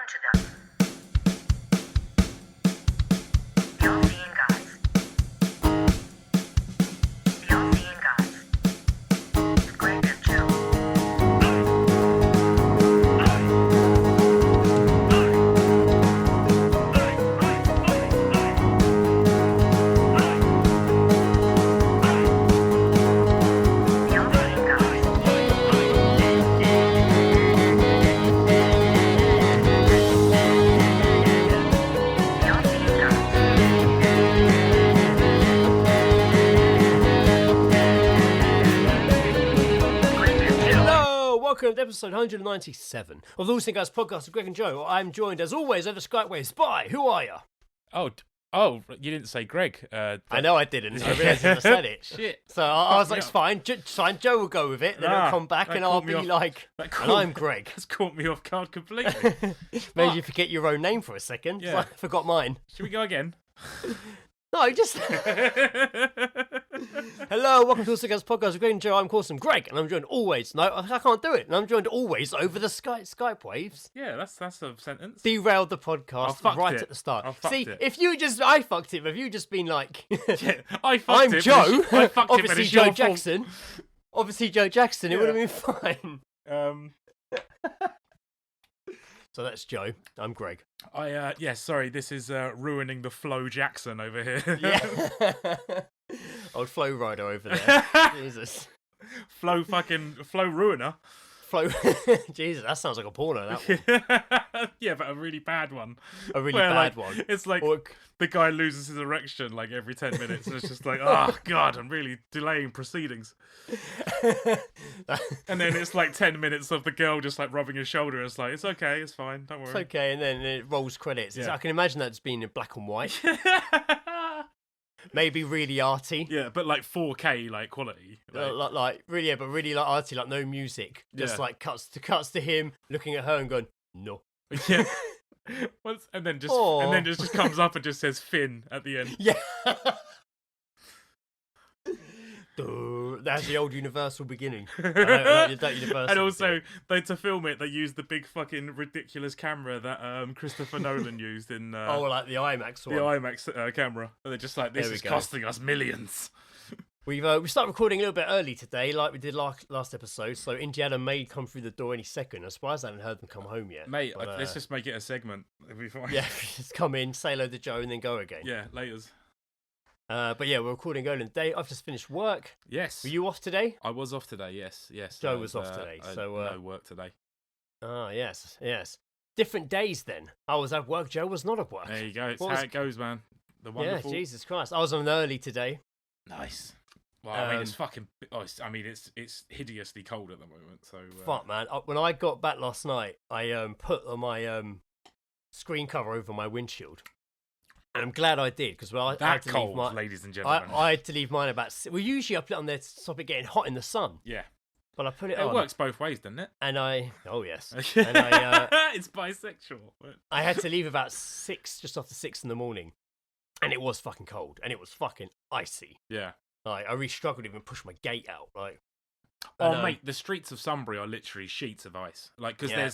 to them. The Unseen Guys. The Unseen Guys. With Greg and Joe. The Unseen Guys. The Unseen Guys. Greg and Joe. Hello, welcome to episode 197 of the Unseen Guys podcast with Greg and Joe. I'm joined, as always, over Skype waves by, who are you? Oh, you didn't say Greg. I know I didn't, I realised I said it. Shit. So I was me like, up. it's fine, fine, Joe will go with it, then I'll come back that and I'll caught be me off- like, that and caught- I'm Greg. That's caught me off guard completely. Made you forget your own name for a second. Yeah. I forgot mine. Should we go again? No, just... Hello, welcome to the Unseen Guys podcast with Greg and Joe. I'm Corson Greg, and I'm joined always... No, I can't do it. And I'm joined always over the Skype waves. Yeah, that's a sentence. Derailed the podcast fucked right it. at the start. I fucked See, it. if you just... I fucked it, but if you just been like... Yeah, I fucked I'm it. Joe. I fucked it, but Obviously it's Joe your fault. Jackson. Obviously Joe Jackson. It would have Yeah. been fine. So that's Joe. I'm Greg. Sorry, this is ruining the Flo Jackson over here. Yeah. Old Flow Rider over there. Jesus. Flo ruiner. Flow. Jesus, that sounds like a porno. That one. Yeah, but a really bad one. A really Where, bad like, one. It's like Or- the guy loses his erection like every 10 minutes, and it's just like, oh god, I'm really delaying proceedings. And then it's like 10 minutes of the girl just like rubbing his shoulder, and it's like, it's okay, it's fine, don't worry. It's okay, and then it rolls credits. Yeah. I can imagine that just being in black and white. Maybe really arty. Yeah, but like 4K like quality. Like really, but really like arty, like no music. Just Yeah. like cuts to him looking at her and going, no. Yeah. And then just comes up and just says Finn at the end. Yeah. Duh, that's the old Universal beginning. That Universal And also, thing. to film it, they used the big fucking ridiculous camera that Christopher Nolan used in Oh, like the IMAX the one. IMAX camera. And they're just like, this There we is go. costing us millions. We started recording a little bit early today, like we did last episode. So Indiana may come through the door any second. I'm surprised I haven't heard them come home yet. Mate, But, let's just make it a segment. It'll be fine. yeah, just come in, say hello to Joe, and then go again. Yeah, laters. But yeah, we're recording early in the day. I've just finished work. Yes. Were you off today? I was off today, yes. Joe was off today, so, no work today. Ah, yes. Different days then. I was at work. Joe was not at work. There you go. It's What how was- it goes, man. The Yeah, wonderful. Jesus Christ. I was on early today. Nice. Well, I mean, it's Um, fucking. It's hideously cold at the moment. So Fuck, man. When I got back last night, I put my screen cover over my windshield. And I'm glad I did, because I had that to cold, leave my... ladies and gentlemen. I had to leave mine about... Well, usually I put it on there to stop it getting hot in the sun. Yeah, But I put it it on. works both ways, doesn't it? And I... Oh, yes. And It's bisexual. But... I had to leave about 6, just after 6 in the morning. And it was fucking cold. And it was fucking icy. Yeah. Like, I really struggled to even push my gate out. Like, Oh, and, mate, the streets of Sunbury are literally sheets of ice. Like, because Yeah.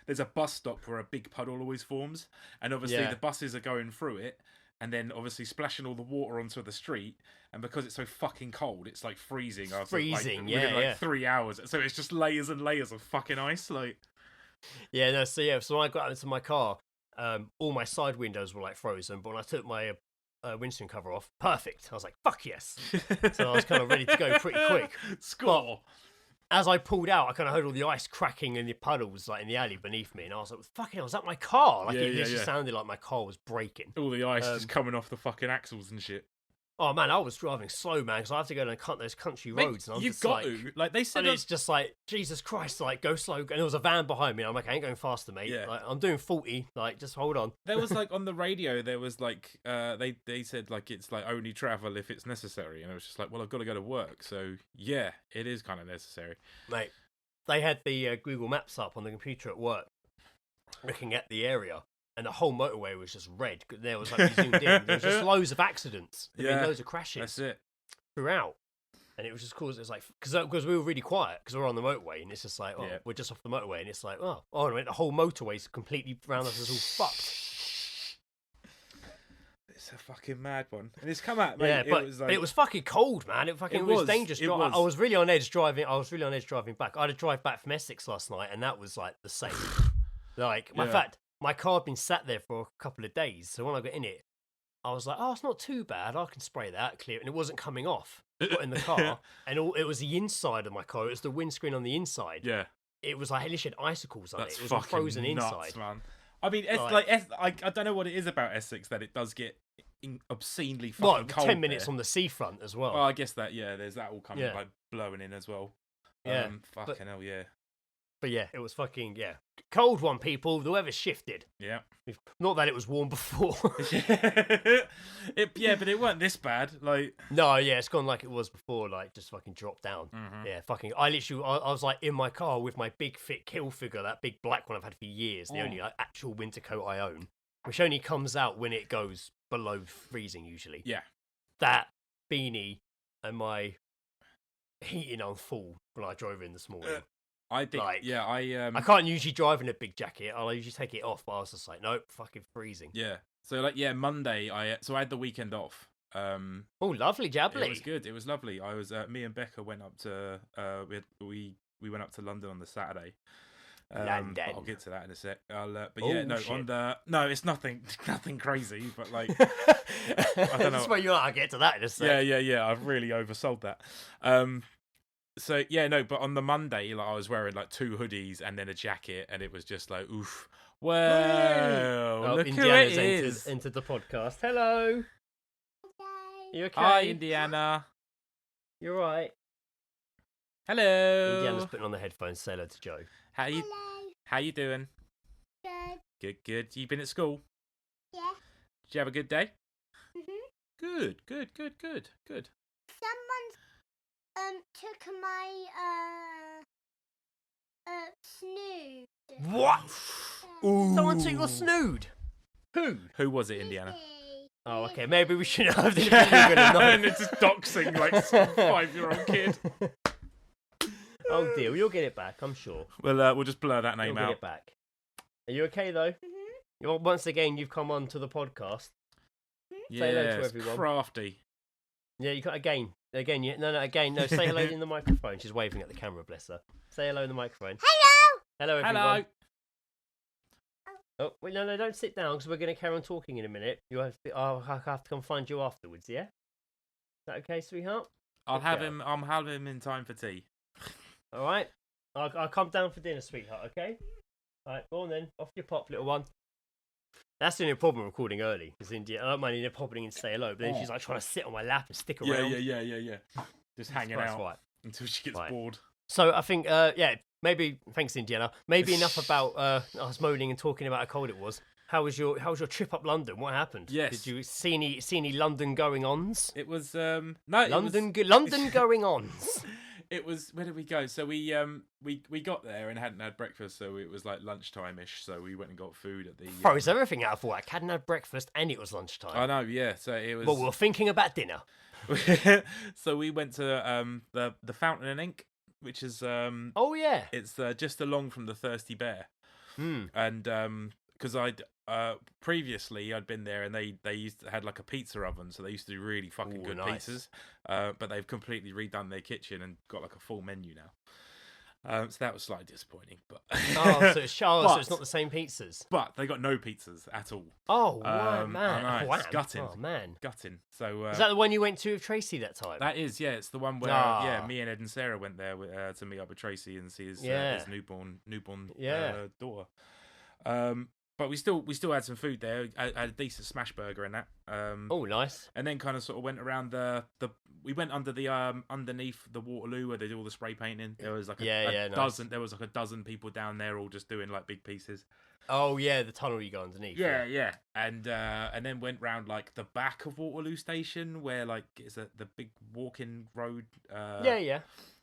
there's a bus stop where a big puddle always forms, and obviously Yeah. the buses are going through it, and then obviously splashing all the water onto the street. And because it's so fucking cold, it's like freezing. Freezing, within like yeah. 3 hours. So it's just layers and layers of fucking ice. Like, yeah, no, so when I got out into my car, all my side windows were like frozen. But when I took my windscreen cover off, perfect. I was like, fuck yes. So I was kind of ready to go pretty quick. Score. As I pulled out, I kind of heard all the ice cracking in the puddles, like in the alley beneath me, and I was like, "Fucking hell, was that my car?" Like Yeah, it yeah, literally yeah. sounded like my car was breaking. All the ice Um, just coming off the fucking axles and shit. Oh man, I was driving slow, man, because I have to go down those country Mate, roads, and I'm you've just got like, to. Like, they said and it's just like, Jesus Christ, like go slow. And there was a van behind me. And I'm like, I ain't going faster, mate. Yeah. Like, I'm doing 40. Like, just hold on. there was like on the radio, there was like they said like it's like only travel if it's necessary, and I was just like, well, I've got to go to work, so yeah, it is kind of necessary. Mate, they had the Google Maps up on the computer at work, looking at the area, and the whole motorway was just red. There was like, you zoomed in, there was just loads of accidents. There Yeah, loads of crashes That's it. throughout. And it was just cause it's like because we were really quiet because we're on the motorway and it's just like we're just off the motorway and it's like the whole motorway's completely around us is all fucked. It's a fucking mad one, and it's come out. Mate, Yeah, but it was fucking cold, man. It was dangerous. I was really on edge driving. Back. I had to drive back from Essex last night, and that was like the same. Like, in fact, my car had been sat there for a couple of days, so when I got in it, I was like, "Oh, it's not too bad. I can spray that clear," and it wasn't coming off. Got in the car, and it was the inside of my car. It was the windscreen on the inside. Yeah, it was like literally had icicles on That's it. It was all frozen nuts, inside, man. I mean, I don't know what it is about Essex that it does get obscenely fucking cold. 10 minutes there. on the seafront as well. Well, I guess that there's that all coming like blowing in as well. Yeah, fucking hell, yeah. But yeah, it was fucking cold one, people. The weather shifted. Yeah, not that it was warm before. but it weren't this bad. Like, no, it's gone like it was before. Like, just fucking dropped down. Mm-hmm. Yeah, fucking. I was like in my car with my big fit kill figure, that big black one I've had for years. The only like, actual winter coat I own, which only comes out when it goes below freezing usually. Yeah, that beanie and my heating on full when I drove in this morning. I think, I can't usually drive in a big jacket. I'll usually take it off, but I was just like, nope, fucking freezing. Yeah. So Monday, I had the weekend off. Oh, lovely, jabbly. It was good. It was lovely. I was me and Becca went up to we went up to London on the Saturday. London. I'll get to that in a sec. Shit. It's nothing crazy, but like I don't know. That's where you are. I'll get to that in a sec. Yeah. I've really oversold that. But on the Monday, like I was wearing like 2 hoodies and then a jacket, and it was just like, oof. Well, look Indiana's who it is. entered the podcast. Hello. Hi. You okay? Hi, Indiana. You're right. Hello. Indiana's putting on the headphones. Say hello to Joe. How you doing? Good. Good. You been at school? Yeah. Did you have a good day? Mhm. Good. Someone took my snood. What? Ooh. Someone took your snood. Who was it, Indiana? Oh, okay. Maybe we should have this. And it's just doxing like some 5-year-old kid. Oh dear, you'll get it back, I'm sure. We'll just blur that name You'll out. get it back. Are you okay though? Once again, you've come on to the podcast. Yeah, Say hello to everyone. Crafty. Yeah, you got again. Say hello in the microphone. She's waving at the camera, bless her. Say hello in the microphone. Hello, everyone. Hello. Oh, wait, no, don't sit down because we're going to carry on talking in a minute. I'll have to come find you afterwards, yeah? Is that okay, sweetheart? I'll have him in time for tea. All right. I'll come down for dinner, sweetheart, okay? All right, go on then. Off your pop, little one. That's the only problem recording early. Because India, I don't mind India popping in to say hello, but then she's like trying to sit on my lap and stick around. Yeah. Just hanging out right. until she gets bored. So I think, maybe, thanks, Indiana. Maybe enough about us moaning and talking about how cold it was. How was your trip up London? What happened? Yes. Did you see any London going ons? It was London going ons. It was, where did we go? So we got there and hadn't had breakfast, so it was like lunchtime-ish, so we went and got food at the... Froze everything out of work. Hadn't had breakfast and it was lunchtime. I know, yeah, so it was... Well, we were thinking about dinner. So we went to the Fountain and Ink, which is... oh, yeah. It's just along from the Thirsty Bear. And because previously I'd been there and they had like a pizza oven, so they used to do really fucking good nice. pizzas. But they've completely redone their kitchen and got like a full menu now. So that was slightly disappointing. But so it's not the same pizzas. But they got no pizzas at all. Oh man! I know, wow. it's gutting. Oh man! Gutting. So is that the one you went to with Tracy that time? That is, yeah. It's the one where me and Ed and Sarah went there to meet up with Tracy and see his newborn daughter. But we still had some food there. I had a decent smash burger in that. Oh, nice. And then kind of sort of went around we went under the underneath the Waterloo where they do all the spray painting. There was like a dozen. Nice. There was like a dozen people down there all just doing like big pieces. Oh yeah, the tunnel you go underneath. Yeah. And then went round like the back of Waterloo Station where like it's the big walking road. Yeah.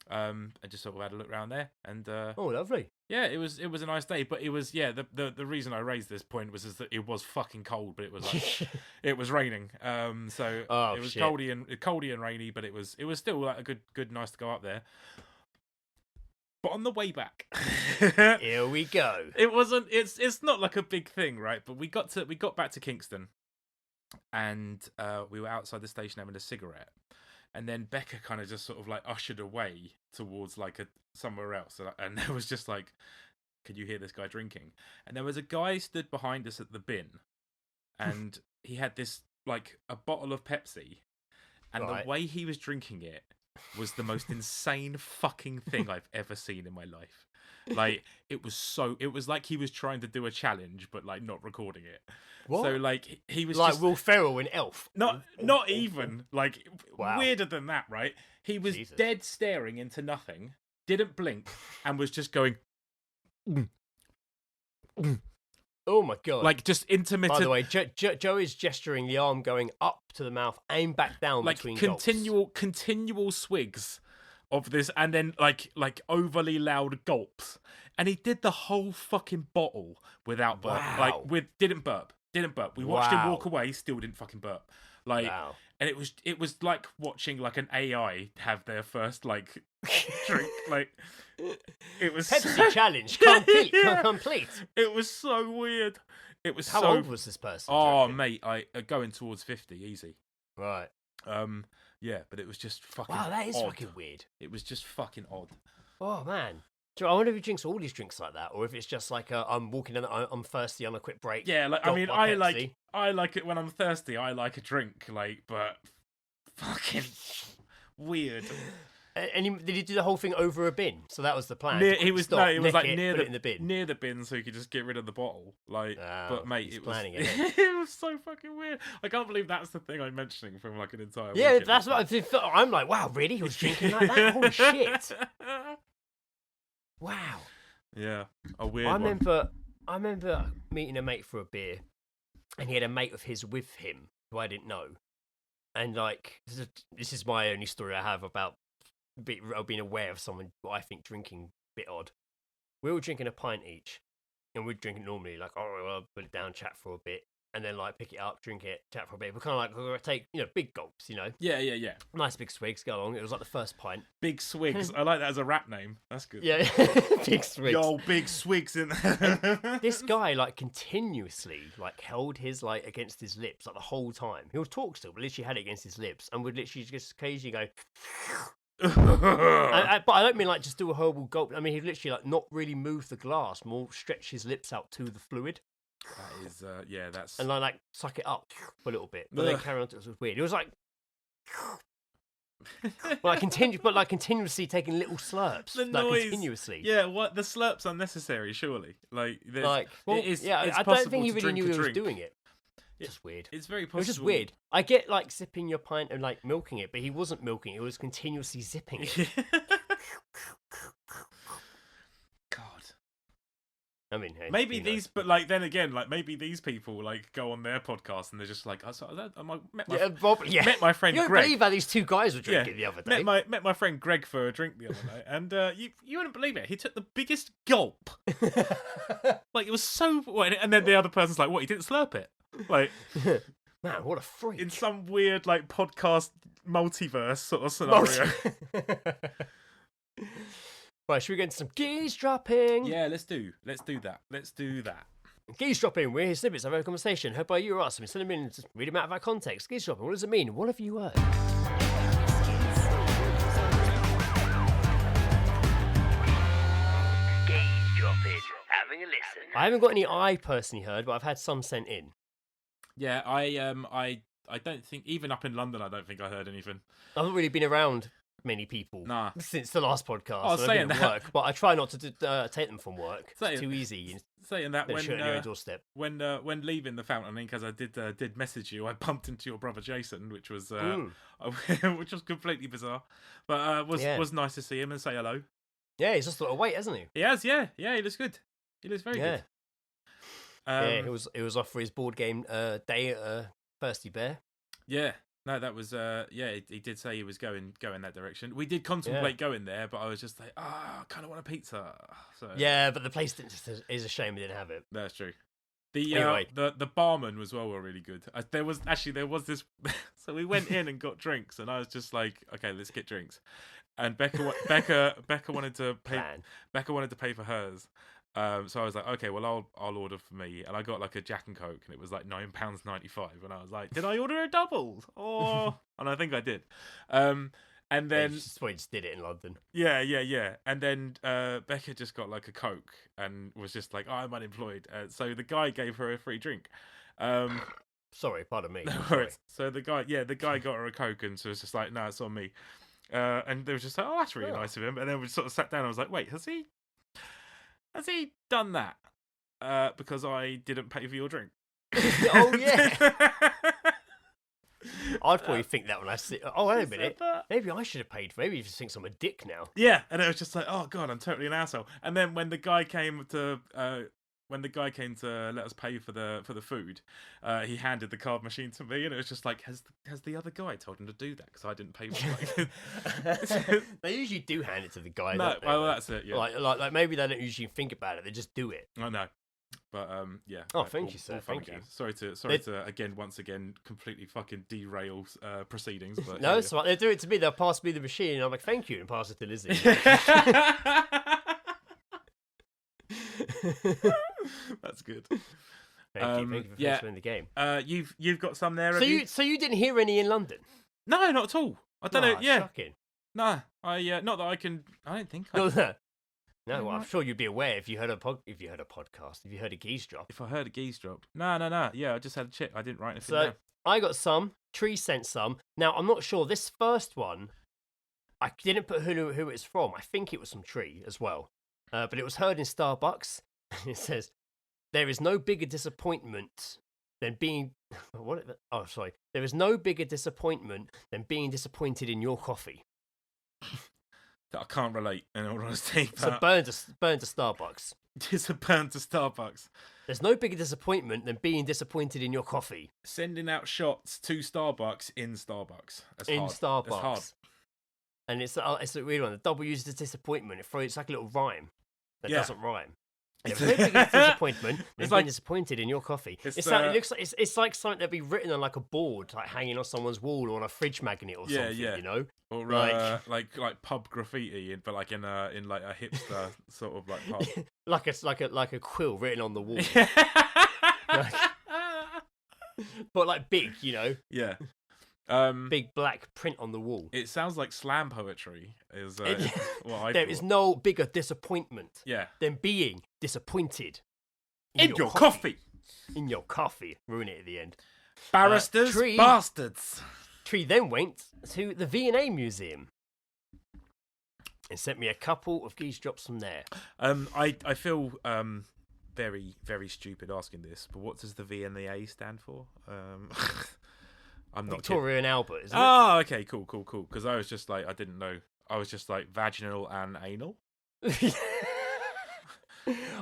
and just sort of had a look around there. And oh, lovely. Yeah, it was a nice day, but it was the reason I raised this point was that it was fucking cold, but it was like it was raining. So it was coldy and rainy, but it was still like a good nice to go up there. But on the way back, here we go. It wasn't. It's not like a big thing, right? But we got back to Kingston, and we were outside the station having a cigarette, and then Becca kind of just sort of like ushered away towards like somewhere else, and there was just like, could you hear this guy drinking? And there was a guy stood behind us at the bin, and he had this like a bottle of Pepsi, and the way he was drinking it was the most insane fucking thing I've ever seen in my life. Like it was like he was trying to do a challenge but like not recording it. What? So like he was like just, Will Ferrell in Elf. not even like weirder than that, right? He was dead staring into nothing, didn't blink, and was just going oh my god! Like just intermittent. By the way, Joe is gesturing the arm going up to the mouth, aim back down like between continual swigs of this, and then like overly loud gulps. And he did the whole fucking bottle without burp. Wow. Like didn't burp. We watched him walk away, still didn't fucking burp. Like, and it was like watching like an AI have their first like drink. Like it was Pepsi challenge complete. Complete. It was so weird. It was How old was this person? Oh, mate, going towards 50, easy. Right. Yeah, but it was just fucking. Wow, that is odd. fucking weird. It was just fucking odd. Oh man. I wonder if he drinks all these drinks like that, or if it's just like I'm walking in, I'm thirsty on a quick break. Yeah, like I mean, I like it when I'm thirsty. I like a drink, like, but fucking weird. And did he do the whole thing over a bin? So that was the plan. It was like near put it in the bin. near the bin, so you could just get rid of the bottle. Like, but mate, it was it was so fucking weird. I can't believe that's the thing I'm mentioning from like an entire. Yeah, that's what I'm like. Wow, really? He was drinking like that? Holy shit! Wow. Yeah, a weird. I remember meeting a mate for a beer, and he had a mate of his with him who I didn't know, and like this is my only story I have about being aware of someone who I think drinking a bit odd. We were drinking a pint each, and we'd drink it normally, like, oh, well, put it down, chat for a bit, and then like pick it up, drink it, chat for a bit. We're kind of like, we're gonna take big gulps, Yeah. Nice big swigs, go along. It was like the first pint. Big Swigs. I like that as a rap name. That's good. Yeah, big swigs. Yo, Big Swigs in there. This guy like continuously like held his like against his lips like the whole time. He would talk still, but literally had it against his lips, and would literally just occasionally go. But I don't mean like just do a horrible gulp. I mean he'd literally like not really move the glass, more stretch his lips out to the fluid. That is, that's and like suck it up for a little bit, but then carry on. It was weird. It was like, continuously taking little slurps. The like, noise, continuously. Yeah, what the slurps unnecessary? Surely, I don't think he really knew he was doing it. It's just weird. It's very possible. It was just weird. I get like sipping your pint and like milking it, but he wasn't milking it. He was continuously zipping it. God. I mean, hey, maybe these, but like then again, like maybe these people like go on their podcast and they're just like, met my friend you don't Greg. believe how these two guys were drinking the other day. Met my friend Greg for a drink the other night, and you wouldn't believe it. He took the biggest gulp. Like it was so, and then the other person's like, what? He didn't slurp it. Like, man, what a freak! In some weird like podcast multiverse sort of scenario. Right, should we get into some geezedroping? Yeah, let's do that. Geezedroping, we're here snippets of our conversation, heard by you or us, and we send them in and just read them out of our context. Geezedroping, what does it mean? What have you heard? Geezedroping, having a listen. I haven't got any I personally heard, but I've had some sent in. Yeah, I don't think, even up in London, I don't think I heard anything. I haven't really been around many people since the last podcast. I was saying that. Work, but I try not to take them from work. It's too easy. Saying that when on your doorstep. When leaving the Fountain Ink, as I did message you, I bumped into your brother Jason, which was which was completely bizarre, but was nice to see him and say hello. Yeah, he's just a little weight, hasn't he? He has, yeah. He looks good. He looks very good. It was off for his board game day at Thirsty Bear. Yeah. No, that was he did say he was going that direction. We did contemplate going there, but I was just like, I kind of want a pizza. So yeah, but the place didn't. Is a shame we didn't have it. That's true. The Anyway. the barman as well were really good. There was this. So we went in and got drinks, and I was just like, okay, let's get drinks. And Becca wanted to pay. Becca wanted to pay for hers. So I was like, okay, well, I'll order for me, and I got like a Jack and Coke, and it was like £9.95, and I was like, did I order a double? And I think I did. And then we just did it in London. Yeah. And then Becca just got like a Coke and was just like, I'm unemployed. So the guy gave her a free drink. Sorry, pardon me. No worries. So the guy got her a Coke, and so it was just like, no, it's on me. And they were just like, oh, that's really nice of him. And then we sort of sat down. And I was like, wait, has he done that? Because I didn't pay for your drink. Oh yeah. I'd probably think that when I see. Oh, wait a minute. Maybe I should have paid for. Maybe he just thinks I'm a dick now. Yeah, and it was just like, oh god, I'm totally an asshole. And then when the guy came to let us pay for the food, he handed the card machine to me, and it was just like, has the other guy told him to do that because I didn't pay for it? They usually do hand it to the guy. No, don't they? well, that's it. Yeah, like maybe they don't usually think about it; they just do it. I know. But yeah. Oh, thank you, sir. Thank you. Sorry to once again completely fucking derail proceedings. But no, it's right. They do it to me. They'll pass me the machine, and I'm like, thank you, and pass it to Lizzie. That's good. Thank you for filtering the game. You've got some there. So you didn't hear any in London? No, not at all. I don't know. Yeah. Shocking. No, not that I can. I don't think. No, well, I'm sure you'd be aware if you heard a podcast, if you heard a Geezedrop. If I heard a Geezedrop. No. Yeah, I just had a chip. I didn't write anything down. I got some. Tree sent some. Now, I'm not sure. This first one, I didn't put who it's from. I think it was some Tree as well. But it was heard in Starbucks. It says, there is no bigger disappointment than being... There is no bigger disappointment than being disappointed in your coffee. I can't relate, in all honesty. So burn to Starbucks. It's a burn to Starbucks. There's no bigger disappointment than being disappointed in your coffee. Sending out shots to Starbucks in Starbucks. Starbucks. That's hard. And it's a weird one. The W uses disappointment. It's like a little rhyme that doesn't rhyme. There's no bigger disappointment than being disappointed in your coffee. It looks like it's like something that'd be written on like a board, like hanging on someone's wall or on a fridge magnet or something. You know, or like pub graffiti, but like in like a hipster sort of like pub, like a quill written on the wall, but like big, you know. Yeah. Big black print on the wall. It sounds like slam poetry. There is no bigger disappointment than being disappointed in your coffee. In your coffee. Ruin it at the end. Barristers, bastards. Tree then went to the V&A Museum and sent me a couple of Geezedrops from there. I feel very, very stupid asking this, but what does the V&A stand for? I'm not Victoria and Albert, isn't it? Oh, okay, cool. Because I was just like, I didn't know. I was just like vaginal and anal.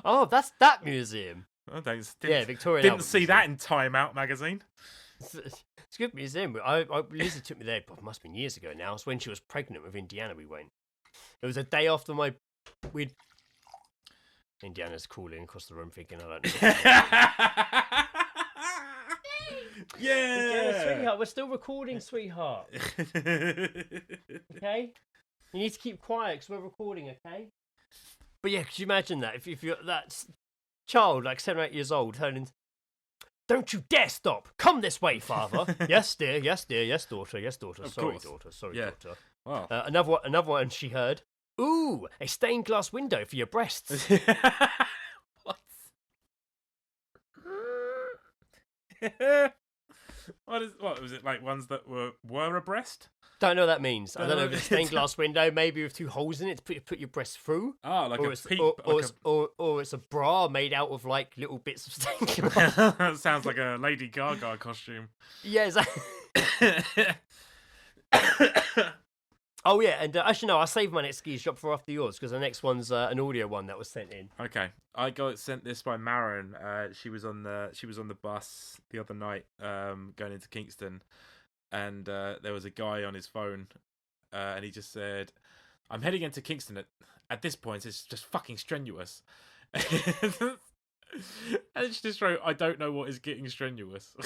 Oh, that's that museum. Oh, thanks. Victoria. Didn't see that in Time Out magazine. It's a good museum. Lizzie took me there. It must have been years ago now. It's when she was pregnant with Indiana. We went. It was a day after Indiana's calling across the room, thinking, I don't know. Yeah, sweetheart, we're still recording, sweetheart. Okay, you need to keep quiet because we're recording. Okay, but yeah, could you imagine that if you're that child, like 7 or 8 years old, turning, don't you dare stop! Come this way, father. Yes, dear. Yes, dear. Yes, daughter. Yes, daughter. Sorry, daughter. Sorry, daughter. Wow. Another one she heard. Ooh, a stained glass window for your breasts. What was it like? Ones that were abreast? Don't know what that means. I don't know if it's a stained glass window, maybe with 2 holes in it to put your breasts through. Oh, like or a peep, or it's a bra made out of like little bits of stained glass. That sounds like a Lady Gaga costume. Yeah, exactly. Oh yeah, and actually no, I saved my next Geezedrop for after yours because the next one's an audio one that was sent in. Okay, I got sent this by Maren. She was on the bus the other night, going into Kingston, and there was a guy on his phone, and he just said, "I'm heading into Kingston at this point. It's just fucking strenuous." And she just wrote, "I don't know what is getting strenuous."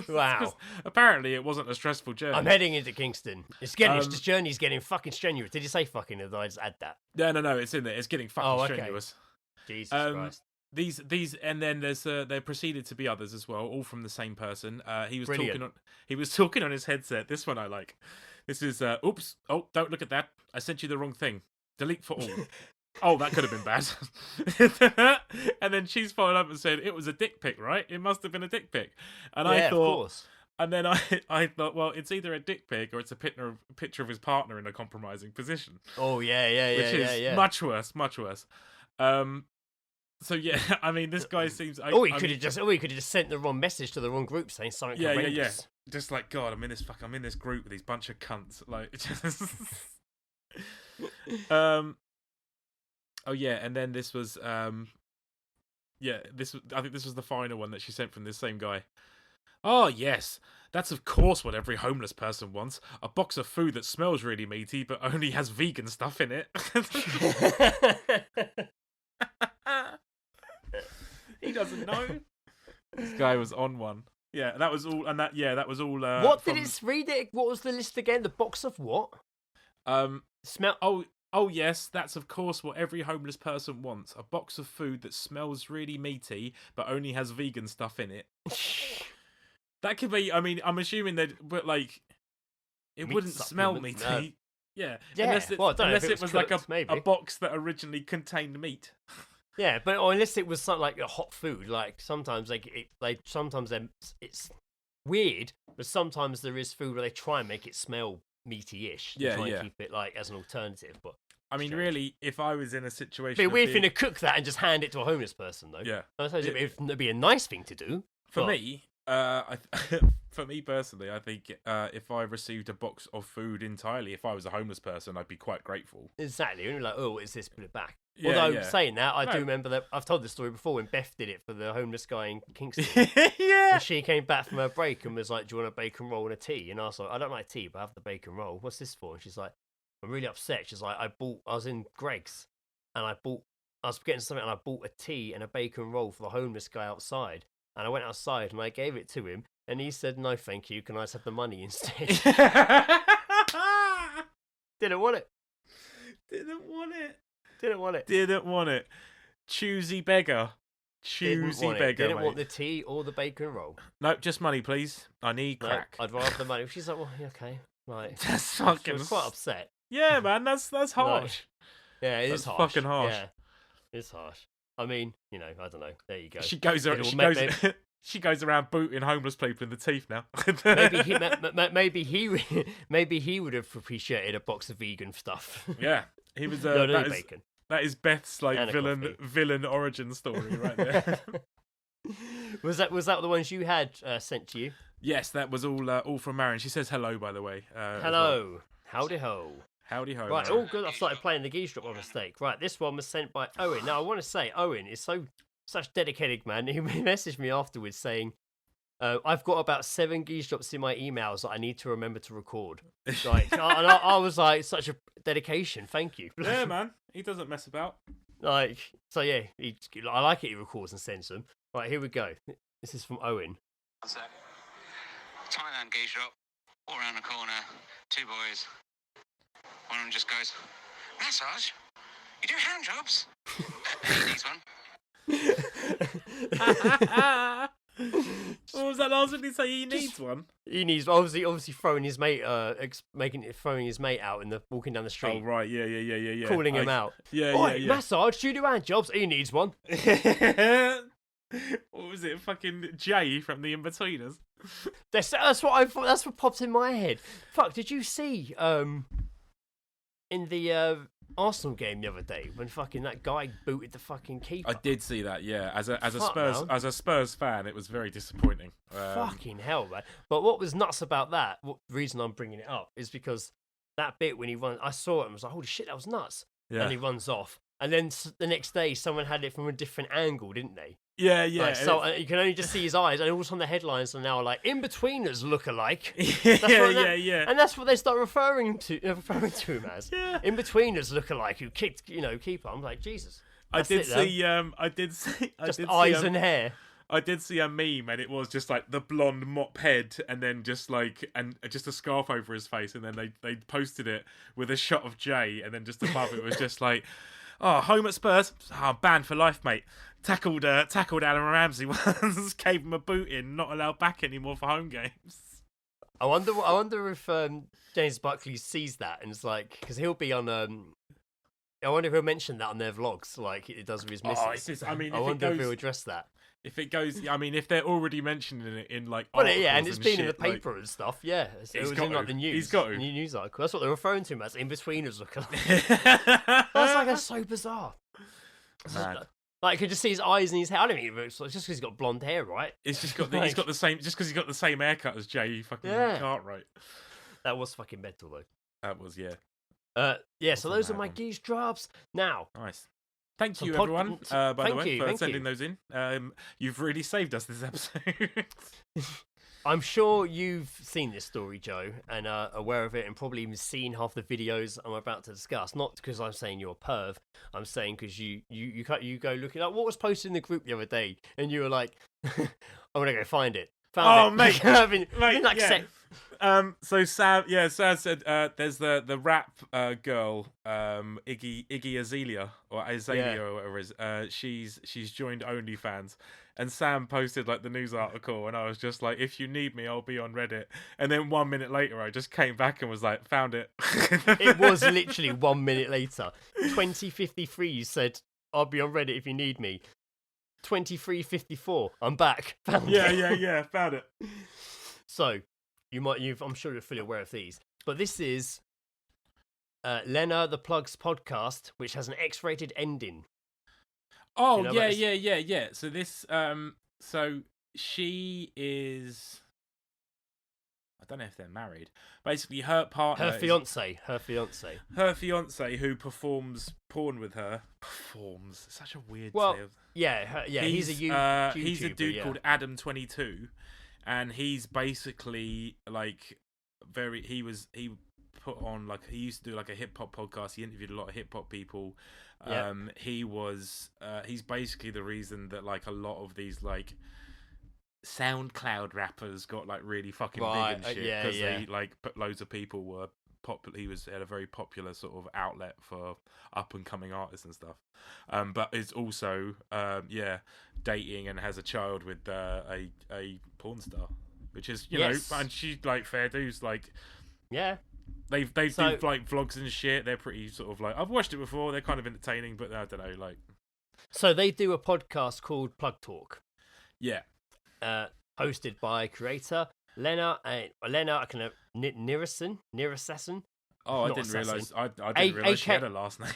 Wow. Apparently, it wasn't a stressful journey. I'm heading into Kingston. This journey's getting fucking strenuous. Did you say fucking, or did I just add that? No, it's in there. It's getting fucking strenuous. Jesus Christ. These, and then there proceeded to be others as well, all from the same person. He was talking on his headset. This one I like. This is oops. Oh, don't look at that. I sent you the wrong thing. Delete for all. Oh, that could have been bad. And then she's followed up and said, "It was a dick pic, right? It must have been a dick pic." And I thought, of course. And then I thought, well, it's either a dick pic or it's a picture of his partner in a compromising position. Oh yeah, which is much worse. So yeah, I mean, this guy seems. He could have just sent the wrong message to the wrong group saying something horrendous. Yeah. Just like, God, I'm in this group with these bunch of cunts. Like, just... Oh yeah, and then this was I think this was the final one that she sent from this same guy. "Oh yes, that's of course what every homeless person wants. A box of food that smells really meaty but only has vegan stuff in it." He doesn't know. This guy was on one. Yeah, that was all, and that was all. What did it read? It. What was the list again? The box of what? Smell. Oh yes, that's of course what every homeless person wants. A box of food that smells really meaty but only has vegan stuff in it. That could be. I mean, I'm assuming that, but like, it wouldn't smell meaty. Yeah. Unless it was like a box that originally contained meat. Yeah, but unless it was something like a hot food, like sometimes sometimes it's weird, but sometimes there is food where they try and make it smell meaty-ish. Try and keep it like as an alternative. But I mean, really, if I was in a situation, it'd be a weird thing to cook that and just hand it to a homeless person, though. Yeah, I suppose it'd be a nice thing to do. Me, for me personally, I think if I received a box of food entirely, if I was a homeless person, I'd be quite grateful. Exactly. You're like, oh, what is this? Put it back. Although, saying that, I do remember that I've told this story before when Beth did it for the homeless guy in Kingston. Yeah. And she came back from her break and was like, "Do you want a bacon roll and a tea?" And I was like, "I don't like tea, but I have the bacon roll. What's this for?" And she's like, "I'm really upset." She's like, I was in Greg's and I was getting something and I bought a tea and a bacon roll for the homeless guy outside. And I went outside and I gave it to him and he said, "No, thank you. Can I just have the money instead?" Didn't want it. Didn't want it. Choosy beggar. Didn't want the tea or the bacon roll. No, just money, please. I need crack. I'd rather the money. She's like, "Well, okay." Right. That's fucking... She was quite upset. Yeah, man, that's harsh. Yeah, it is harsh. Fucking harsh. Yeah, it's harsh. I mean, I don't know. There you go. She goes around booting homeless people in the teeth now. maybe he would have appreciated a box of vegan stuff. Yeah, he was. Bacon. That is Beth's villain origin story right there. Was that the ones you had sent to you? Yes, that was all from Marion. She says hello, by the way. Hello, well. Howdy ho. Howdy ho. Right, all good. I've started playing the Geezedrop by mistake. Right, this one was sent by Owen. Now I want to say Owen is such dedicated man. He messaged me afterwards saying, "I've got about 7 Geezedrops in my emails that I need to remember to record." Like, and I was like, such a dedication. Thank you. Yeah, man. He doesn't mess about. Like, so yeah, I like it. He records and sends them. Right, here we go. This is from Owen. What's that? Thailand Geezedrop, all around the corner, 2 boys. One of them just goes, "Massage? You do hand jobs?" He needs one. What was that last one? Did he say he needs one? He needs obviously throwing his mate, throwing his mate out and walking down the street. Oh right, yeah. Calling him out. Yeah. Massage, do you do hand jobs? He needs one. What was it? Fucking Jay from the Inbetweeners. That's what I thought. That's what popped in my head. Fuck! Did you see in the Arsenal game the other day when fucking that guy booted the fucking keeper? I did see that. Yeah, as a Spurs fan, it was very disappointing. Fucking hell, man! But what was nuts about that? The reason I'm bringing it up is because that bit when he runs, I saw it and was like, "Holy shit, that was nuts!" Yeah. And he runs off, and then the next day someone had it from a different angle, didn't they? Yeah. Like, so you can only just see his eyes, and all of a sudden the headlines are now like in-betweeners look alike. Yeah. And that's what they start referring to him as. Yeah. In-betweeners look alike who kicked, keeper. I'm like, Jesus. I did see eyes and hair. I did see a meme, and it was just like the blonde mop head, and then just a scarf over his face, and then they posted it with a shot of Jay, and then just above it was just like, oh, home at Spurs, banned for life, mate. Tackled Alan Ramsey once, gave him a boot in, not allowed back anymore for home games. I wonder if James Buckley sees that and it's like, because he'll be on. I wonder if he'll mention that on their vlogs, like it does with his missus. I wonder if he'll address that. If it goes, if they're already mentioning it in like, and it's been in the shit, paper and stuff. Yeah, it was in like the news. He's got to. New news article. That's what they're referring to him as. In-betweeners look alike. That's so bizarre. Like you can just see his eyes and his hair. I don't mean it's just because he's got blonde hair, right? It's just got he's got the same. Just because he's got the same haircut as Jay fucking Cartwright. That was fucking mental though. That was So those are my geese drops. Now, nice. Thank you, everyone. By the way, for sending those in. You've really saved us this episode. I'm sure you've seen this story, Joe, and are aware of it, and probably even seen half the videos I'm about to discuss. Not because I'm saying you're a perv. I'm saying because you go looking up what was posted in the group the other day, and you were like, I'm gonna go find it. Found it. Mate. So Sam said there's the rap girl Iggy Azalea or whatever it is. She's joined OnlyFans, and Sam posted like the news article, and I was just like, if you need me, I'll be on Reddit. And then 1 minute later, I just came back and was like, found it. It was literally 1 minute later. 20:53, you said, I'll be on Reddit if you need me. 23:54, I'm back. Found it. Yeah, found it. So, I'm sure you're fully aware of these, but this is Lena the Plug's podcast, which has an X-rated ending. Oh, yeah. So this, so she is, I don't know if they're married. Basically, her partner, her fiance, who performs porn with her. Performs, such a weird. He's a YouTuber, he's a dude called Adam22, and he's basically like he put on like he used to do like a hip hop podcast. He interviewed a lot of hip hop people. He's basically the reason that like a lot of these like SoundCloud rappers got like really fucking big and shit because they like loads of people were popular. He was at a very popular sort of outlet for up and coming artists and stuff. But is also dating and has a child with a porn star, which is you know, and she's like fair dues, like They do like vlogs and shit. They're pretty sort of like, I've watched it before. They're kind of entertaining, but I don't know, like. So they do a podcast called Plug Talk. Yeah. Hosted by creator Lena Nirasan. Oh, I didn't realise. I didn't realise she had a last name.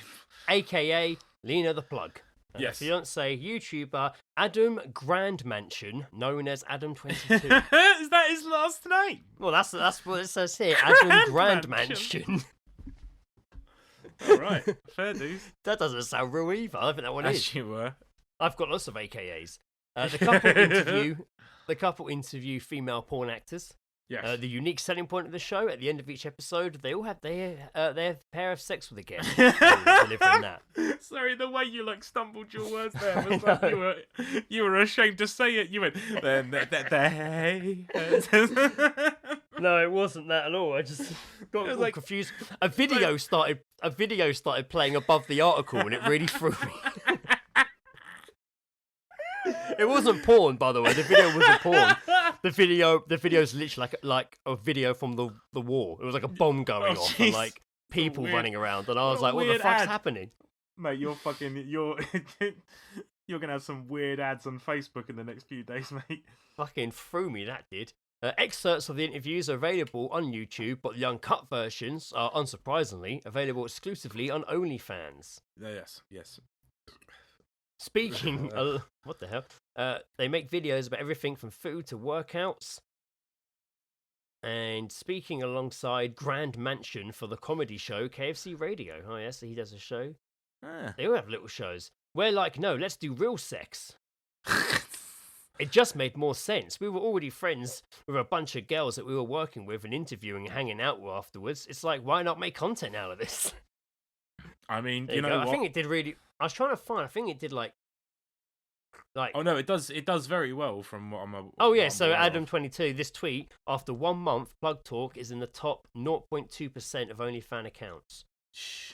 AKA Lena the Plug. Yes. Fiance YouTuber Adam Grandmansion, known as Adam22. Is that his last name? Well, that's what it says here. Adam Grandmansion. All right, fair dues. That doesn't sound real either. I think that one is. As you were. I've got lots of AKAs. The couple interview female porn actors. Yes. The unique selling point of the show, at the end of each episode, they all have their pair of sex with a guest. Delivering that. Sorry, the way you like stumbled your words there was like you were ashamed to say it. You went they. No, it wasn't that at all. I just got like confused. A video started playing above the article, and it really threw me. It wasn't porn, by the way. The video wasn't porn. The video's literally like a video from the war. It was like a bomb going off and like people running around, and I was like, "What the fuck's happening?" Mate, you're gonna have some weird ads on Facebook in the next few days, mate. Fucking threw me, that did. Excerpts of the interviews are available on YouTube, but the uncut versions are, unsurprisingly, available exclusively on OnlyFans. Yes. Speaking of, what the hell? They make videos about everything from food to workouts. And speaking alongside Grand Mansion for the comedy show KFC Radio. Oh, yes, he does a show. They all have little shows. We're like, no, let's do real sex. It just made more sense. We were already friends with a bunch of girls that we were working with and interviewing and hanging out with afterwards. It's like, why not make content out of this? I mean, you know what? I think it did really... I was trying to find... I think it did like... Oh, no, it does very well from what I'm... Oh, yeah, so Adam22, this tweet, after 1 month, Plug Talk is in the top 0.2% of OnlyFans accounts. Shh.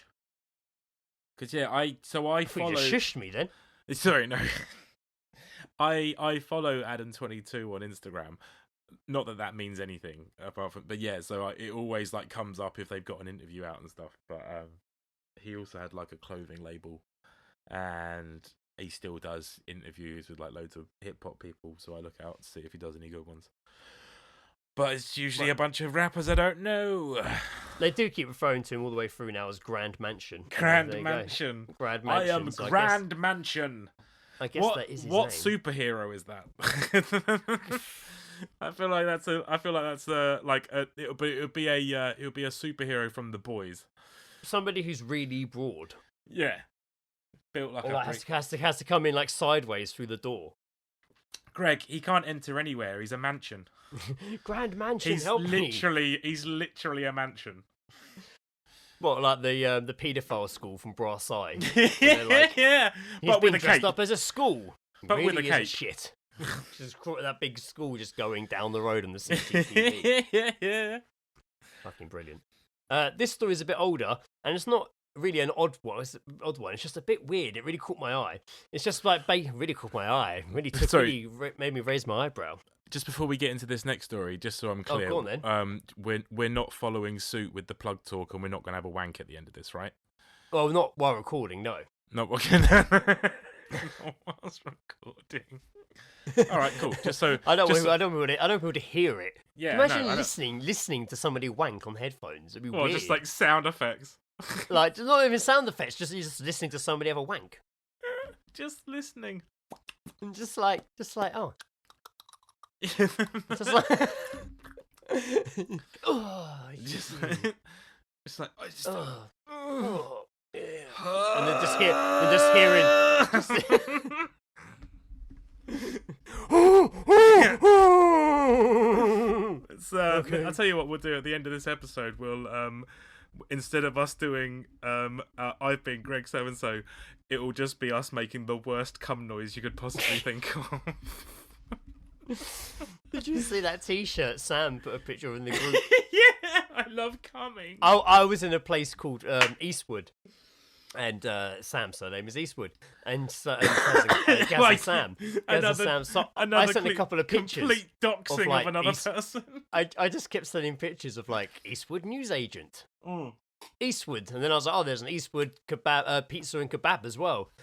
Because, yeah, I follow... You just shushed me, then. Sorry, no. I follow Adam22 on Instagram. Not that means anything apart from, but yeah. So it always like comes up if they've got an interview out and stuff. But he also had like a clothing label, and he still does interviews with like loads of hip hop people. So I look out to see if he does any good ones. But it's usually a bunch of rappers I don't know. They do keep referring to him all the way through now as Grand Mansion. Grand Mansion. Grand Mansion. I am Grand Mansion. I guess that is his what name. Superhero is that? I feel like that's it would be a superhero from The Boys. Somebody who's really broad. Yeah. Built like has to come in like sideways through the door. Greg, he can't enter anywhere. He's a mansion. Grand Mansion, he's literally a mansion. What, like the paedophile school from Brass Eye? Yeah, but with a dressed up as a school. But really with a cape. Shit. Just that big school just going down the road on the CCTV. Yeah. Fucking brilliant. This story is a bit older, and it's not really an odd one. It's just a bit weird. It really caught my eye. It's just like really caught my eye. Really made me raise my eyebrow. Just before we get into this next story, just so I'm clear, go on, then. We're not following suit with the Plug Talk, and we're not going to have a wank at the end of this, right? Well, not while recording, no. Not whilst recording. All right, cool. Just so I don't want people to hear it. Yeah, imagine listening to somebody wank on headphones. It'd be weird. Just like sound effects. Like not even sound effects. Just listening to somebody have a wank. Just listening. And just like oh. Just like, it's like and then just hearing. Okay. I'll tell you what we'll do at the end of this episode. We'll instead of us doing I've been Greg so and so, it will just be us making the worst cum noise you could possibly think of. Did you see that T-shirt Sam put a picture of in the group? Yeah, I love coming. I was in a place called Eastwood, and Sam's surname is Eastwood, and Sam. I sent a couple of pictures. Complete doxing of another person. I just kept sending pictures of like Eastwood newsagent. Eastwood, and then I was like, oh, there's an Eastwood kebab, pizza and kebab as well,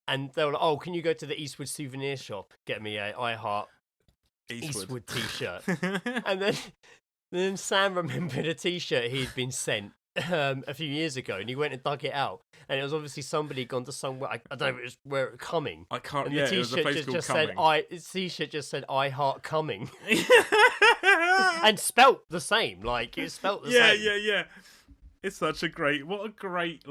and they were like, oh, can you go to the Eastwood souvenir shop, get me a I Heart Eastwood T-shirt? And then Sam remembered a T-shirt he'd been sent a few years ago, and he went and dug it out, and it was obviously somebody gone to somewhere. I don't know if it was where it was coming. I can't. And yeah, the it was a place called Coming. T-shirt just said "I Heart Coming," and spelt the same. Like it's spelt the same. Yeah. It's such a great. What a great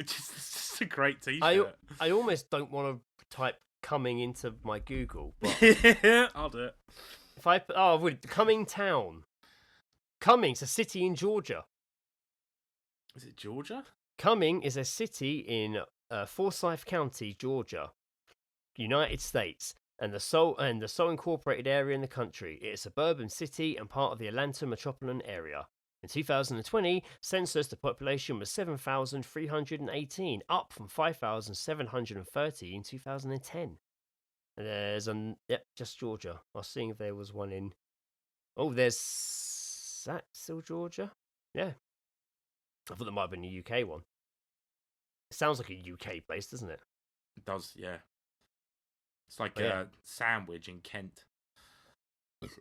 just a great T-shirt. I almost don't want to type "coming" into my Google, but I'll do it. If I put Coming Town. Cumming's a city in Georgia. Is it Georgia? Cumming is a city in Forsyth County, Georgia, United States, and the sole incorporated area in the country. It is a suburban city and part of the Atlanta metropolitan area. In 2020, census the population was 7,318, up from 5,730 in 2010. And there's just Georgia. I was seeing if there was one in. Oh, is that still Georgia? Yeah. I thought there might have been a UK one. It sounds like a UK place, doesn't it? It does, yeah. It's like Sandwich in Kent.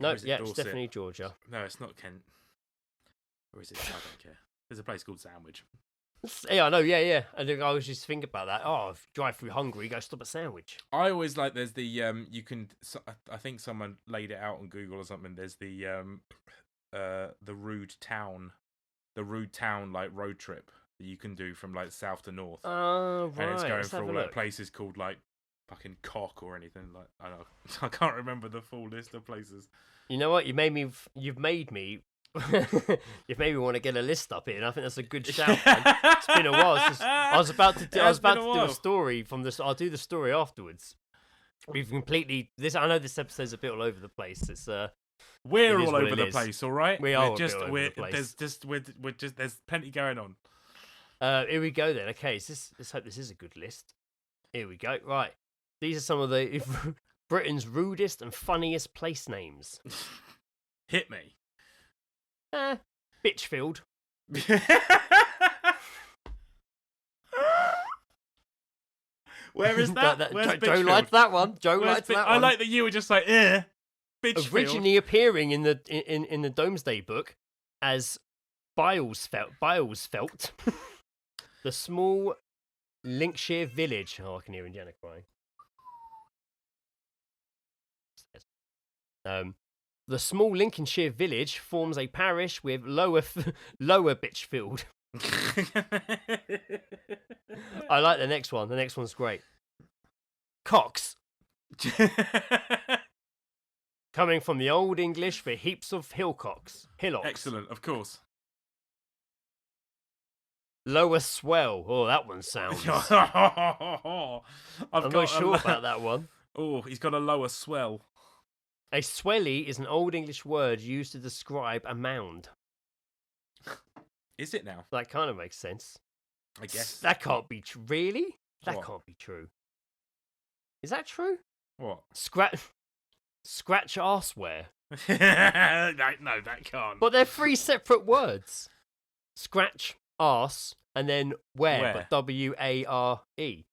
No, yeah, it's definitely Georgia. No, it's not Kent. Or is it? I don't care. There's a place called Sandwich. Yeah, I know, yeah. I was just thinking about that. Oh, if you drive through Hungary, go stop at Sandwich. I always like, there's the, you can, I think someone laid it out on Google or something, there's the Rude Town like road trip that you can do from like south to north. Oh, right. And it's going through all like places called like fucking cock or anything. Like I can't remember the full list of places. You know what? You've made me You've made me want to get a list up here, and I think that's a good shout. Man. It's been a while since I was about to do a story from this. I'll do the story afterwards. We've completely this. I know this episode's a bit all over the place. It's we're all over the place, all right. We are just all over the place. There's plenty going on. Here we go then. Okay, let's hope this is a good list. Here we go. Right, these are some of the Britain's rudest and funniest place names. Hit me. Bitchfield. Where is that? Joe liked that one. I like that you were just like, Bitchfield. Originally appearing in the Domesday Book as Bilesfelt, the small Lincolnshire village. Oh, I can hear Indiana crying. The small Lincolnshire village forms a parish with Lower Bitchfield. I like the next one. The next one's great. Cox. Coming from the Old English for heaps of hillocks. Excellent, of course. Lower Swell. Oh, that one sounds. I'm not sure about that one. Oh, he's got a lower swell. A swelly is an Old English word used to describe a mound. Is it now? That kind of makes sense. I guess. That can't be true. Really? That can't be true. Is that true? What? Scratch arseware. No, that can't. But they're three separate words. Scratch, arse, and then ware. But W-A-R-E.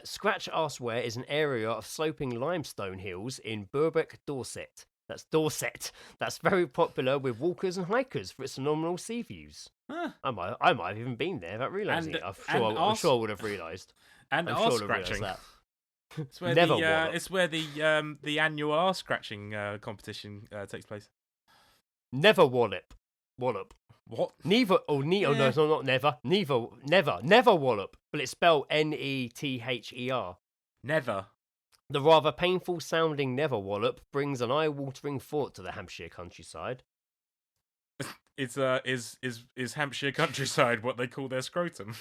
Scratch Arseware is an area of sloping limestone hills in Berwick, Dorset. That's Dorset. That's very popular with walkers and hikers for its phenomenal sea views. Huh. I might have even been there without realising it. I'm sure I would have realised. And arse scratching. It's where the annual arse scratching competition takes place. Never wallop. What? Neither. Oh, no, it's not never. Never wallop. But it's spelled Nether. Never. The rather painful sounding never wallop brings an eye-watering thought to the Hampshire countryside. Is Hampshire countryside what they call their scrotum?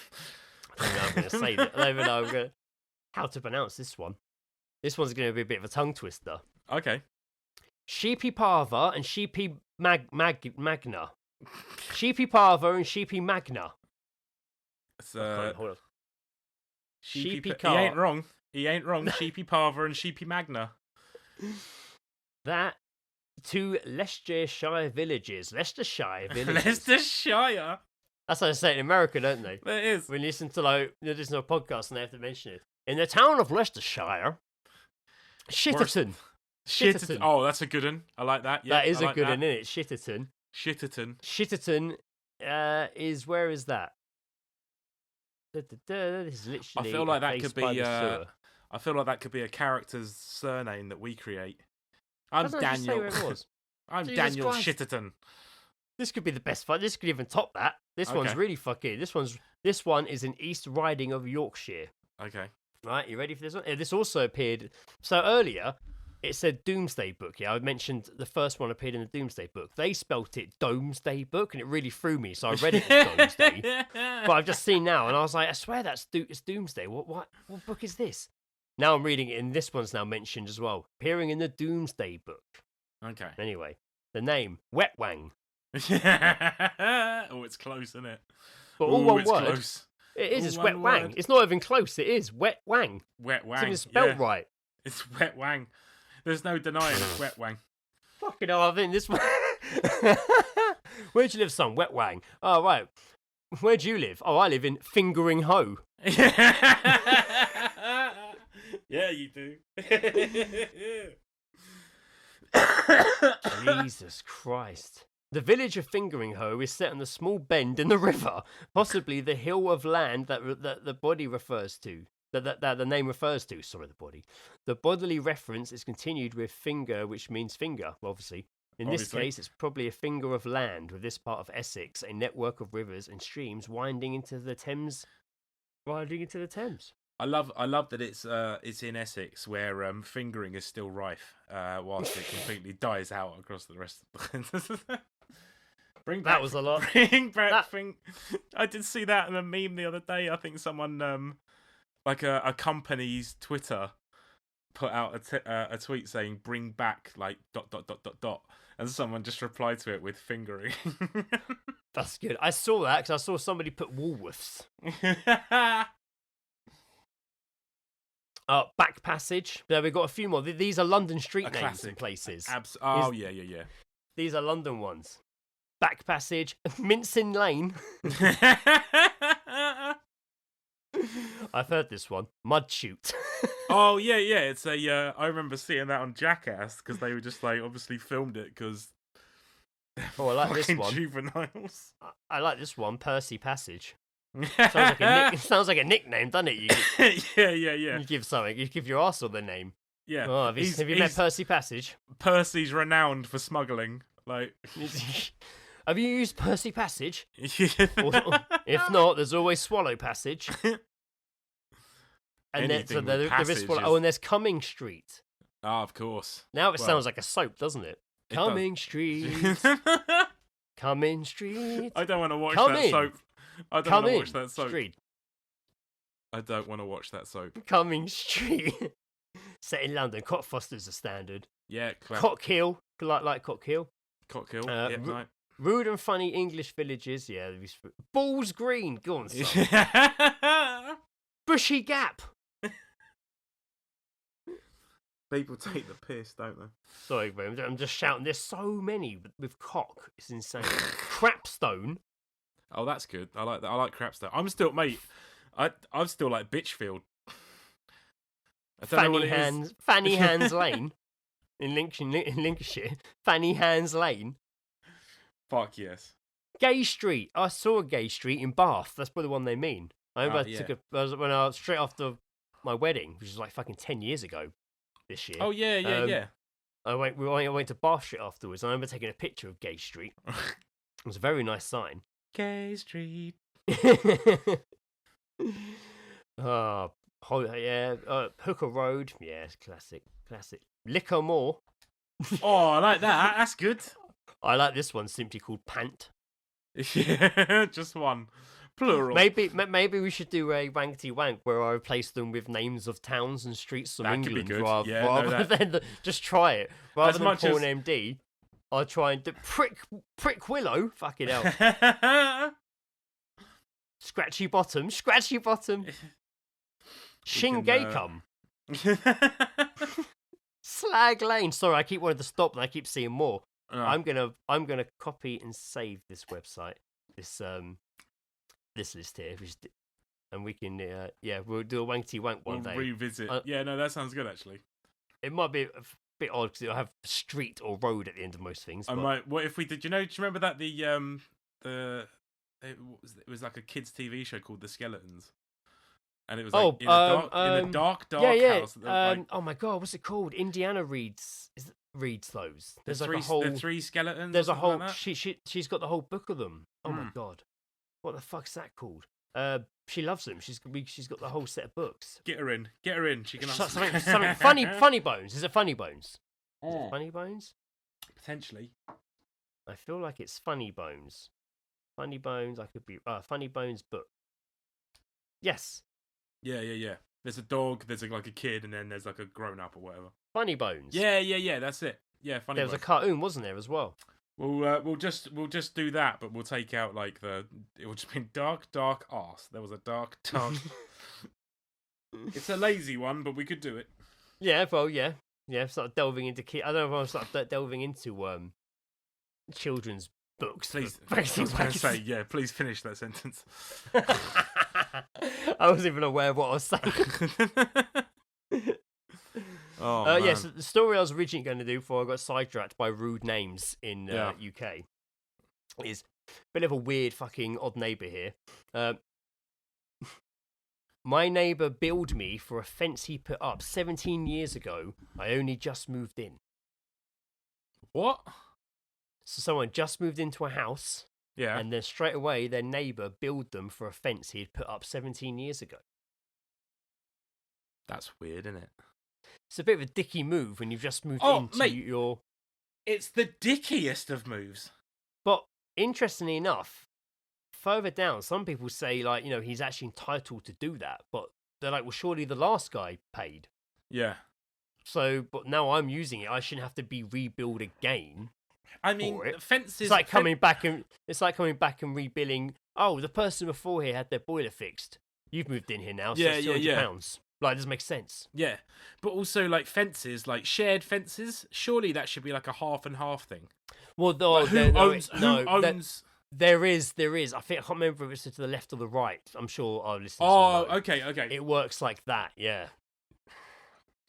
I think I'm going to say that. I don't even know how to pronounce this one. This one's going to be a bit of a tongue twister. Okay. Sheepy Parva and Sheepy Magna. Sheepy Parva and Sheepy Magna. Hold on. Sheepy He ain't wrong. Sheepy Parva and Sheepy Magna. That two Leicestershire villages. Leicestershire. That's how they say it in America, don't they? It is. When you listen to a podcast and they have to mention it. In the town of Leicestershire, Shitterton. Oh, that's a good one. I like that. Yeah, that is a good one, isn't it? Shitterton. Shitterton is, where is that? This is literally. I feel like that could be. I feel like that could be a character's surname that we create. I'm Daniel. I'm Jesus Daniel Christ. Shitterton. This could be the best fight. This could even top that. This one's really fucking. This one is in East Riding of Yorkshire. Okay. Right, you ready for this one? This also appeared. So earlier, it said Doomsday Book. Yeah, I mentioned the first one appeared in the Doomsday Book. They spelt it Domesday Book, and it really threw me. So I read it as Domesday. But I've just seen now, and I was like, I swear it's Doomsday. What book is this? Now I'm reading it, and this one's now mentioned as well, appearing in the Doomsday Book. Okay. Anyway, the name Wetwang. Oh, it's close, isn't it? But all one word. Close. It is. It's Wetwang. It's not even close. It is Wetwang. Wetwang. It's even spelled right. It's Wetwang. There's no denying it's Wetwang. Fucking hell, I think this one. Where'd you live, son? Wetwang. Oh, right. Where'd you live? Oh, I live in Fingering Hoe. Yeah, you do. Jesus Christ. The village of Fingering Hoe is set on a small bend in the river, possibly the hill of land that the body refers to. That the name refers to. Sorry, the body. The bodily reference is continued with finger, which means finger, obviously. In this case, it's probably a finger of land, with this part of Essex a network of rivers and streams winding into the Thames. I love that it's in Essex where fingering is still rife, whilst it completely dies out across the rest of the. That was a lot. Bring back I did see that in a meme the other day. I think someone like a company's Twitter put out a tweet saying "bring back like ... and someone just replied to it with fingering. That's good. I saw that because I saw somebody put Woolworths. Back Passage. There we got a few more. These are London street names and places. Yeah. These are London ones. Back Passage, Mincing Lane. I've heard this one. Mud Chute. Oh yeah. It's a. I remember seeing that on Jackass because they were just like obviously filmed it because. Oh, I like this one. Juveniles. I like this one. Percy Passage. Sounds like a nickname, doesn't it? Yeah. You give something. You give your arsehole the name. Yeah. Oh, have you met Percy Passage? Percy's renowned for smuggling. Like. Have you used Percy Passage? Yeah. If not, there's always Swallow Passage. And there is Swallow. Oh, and there's Cumming Street. Ah, of course. Now it sounds like a soap, doesn't it? Cumming Street. Cumming Street. I don't want to watch that soap. I don't want to watch that soap. Street. I don't want to watch that soap. Cumming Street. Set in London. Cockfosters are standard. Yeah. Cockhill. Like Cockhill. Cockhill. Right. Rude and funny English villages. Yeah. Balls Green. Go on, son. Bushy Gap. People take the piss, don't they? Sorry, bro. I'm just shouting. There's so many with cock. It's insane. Crapstone. Oh, that's good. I like that. I like Crapstone. I'm still, mate. I'm still like Bitchfield. I don't know what it is. Fanny Hands Lane in Lincolnshire. Fanny Hands Lane. Fuck yes. Gay Street. I saw a Gay Street in Bath. That's probably the one they mean. I remember when I was straight after my wedding, which was like fucking 10 years ago this year. Oh yeah. I went to Bath Street afterwards, and I remember taking a picture of Gay Street. It was a very nice sign. Gay Street. Hooker Road. Yeah, classic. Liquor More. Oh, I like that. That's good. I like this one, simply called Pant. Yeah, just one. Plural. Maybe we should do a Wankety Wank where I replace them with names of towns and streets from England rather than just try it. Rather than Porn MD, I'll try and do Prick Willow. Fucking hell. Scratchy Bottom. Shingacum. Slag Lane. Sorry, I keep wanting to stop and I keep seeing more. I'm gonna copy and save this website. This list here, and we can we'll do a Wankety Wank one day. Revisit. No, that sounds good actually. It might be a bit odd because it'll have street or road at the end of most things. What if we did? Do you remember that it was like a kids' TV show called The Skeletons, and it was like in a dark house. Oh my god, what's it called? Indiana reads those. There's like the three skeletons. There's a whole. She's got the whole book of them. Oh my god. What the fuck's that called? She loves them. She's got the whole set of books. Get her in. She can answer. Something Funny Bones. Is it Funny Bones? Is it Funny Bones? Potentially. I feel like it's Funny Bones. Funny Bones. I could be Funny Bones book. Yes. Yeah. There's a dog. There's like a kid, and then there's like a grown up or whatever. Funny Bones. Yeah. That's it. Yeah, Funny Bones. There was a cartoon, wasn't there, as well? We'll just do that, but we'll take out like it will just be dark arse. There was a dark. It's a lazy one, but we could do it. Yeah, well, yeah. Start delving into I don't know if I'll start delving into children's books. Please, I was going to say, please finish that sentence. I wasn't even aware of what I was saying. Yes, the story I was originally going to do before I got sidetracked by rude names in UK is a bit of a weird fucking odd neighbour here. My neighbour billed me for a fence he put up 17 years ago. I only just moved in. What? So someone just moved into a house, and then straight away their neighbour billed them for a fence he had put up 17 years ago. That's weird, isn't it? It's a bit of a dicky move when you've just moved into mate, your... It's the dickiest of moves. But interestingly enough, further down, some people say, like, he's actually entitled to do that. But they're like, well, surely the last guy paid. Yeah. So, but now I'm using it. I shouldn't have to be rebuild again. I mean, fences. It's like coming back and rebilling. Oh, the person before here had their boiler fixed. You've moved in here now, so it's £200. Like, it doesn't make sense. Yeah, but also like fences, like shared fences. Surely that should be like a half and half thing. Well, like, who owns? There is. I think I can't remember if it's to the left or the right. I'm sure I'll listen. Oh, okay. It works like that. Yeah.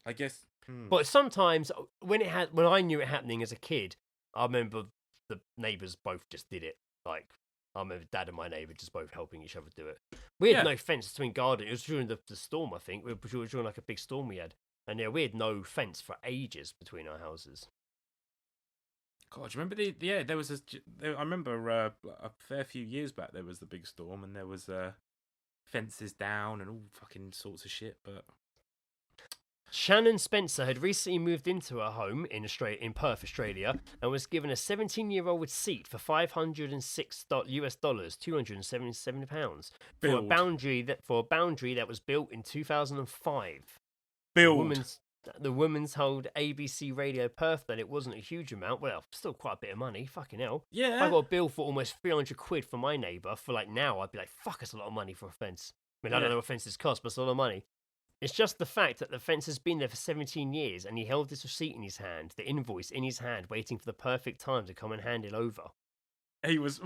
I guess. But sometimes when I knew it happening as a kid, I remember the neighbours both just did it. Like, I remember Dad and my neighbour just both helping each other do it. We had no fence between garden. It was during the storm, I think. It was during like a big storm we had. And we had no fence for ages between our houses. God, do you remember there was I remember a fair few years back there was the big storm and there was fences down and all fucking sorts of shit, but... Shannon Spencer had recently moved into her home in Perth, Australia, and was given a 17-year-old seat for $506 US, £277, for a boundary that was built in 2005. The woman told ABC Radio Perth that it wasn't a huge amount. Well, still quite a bit of money. Fucking hell. Yeah. I got a bill for almost £300 for my neighbour. For like now, I'd be like, fuck, that's a lot of money for a fence. I mean, I don't know what fences cost, but it's a lot of money. It's just the fact that the fence has been there for 17 years and he held this receipt in his hand, the invoice in his hand, waiting for the perfect time to come and hand it over. He's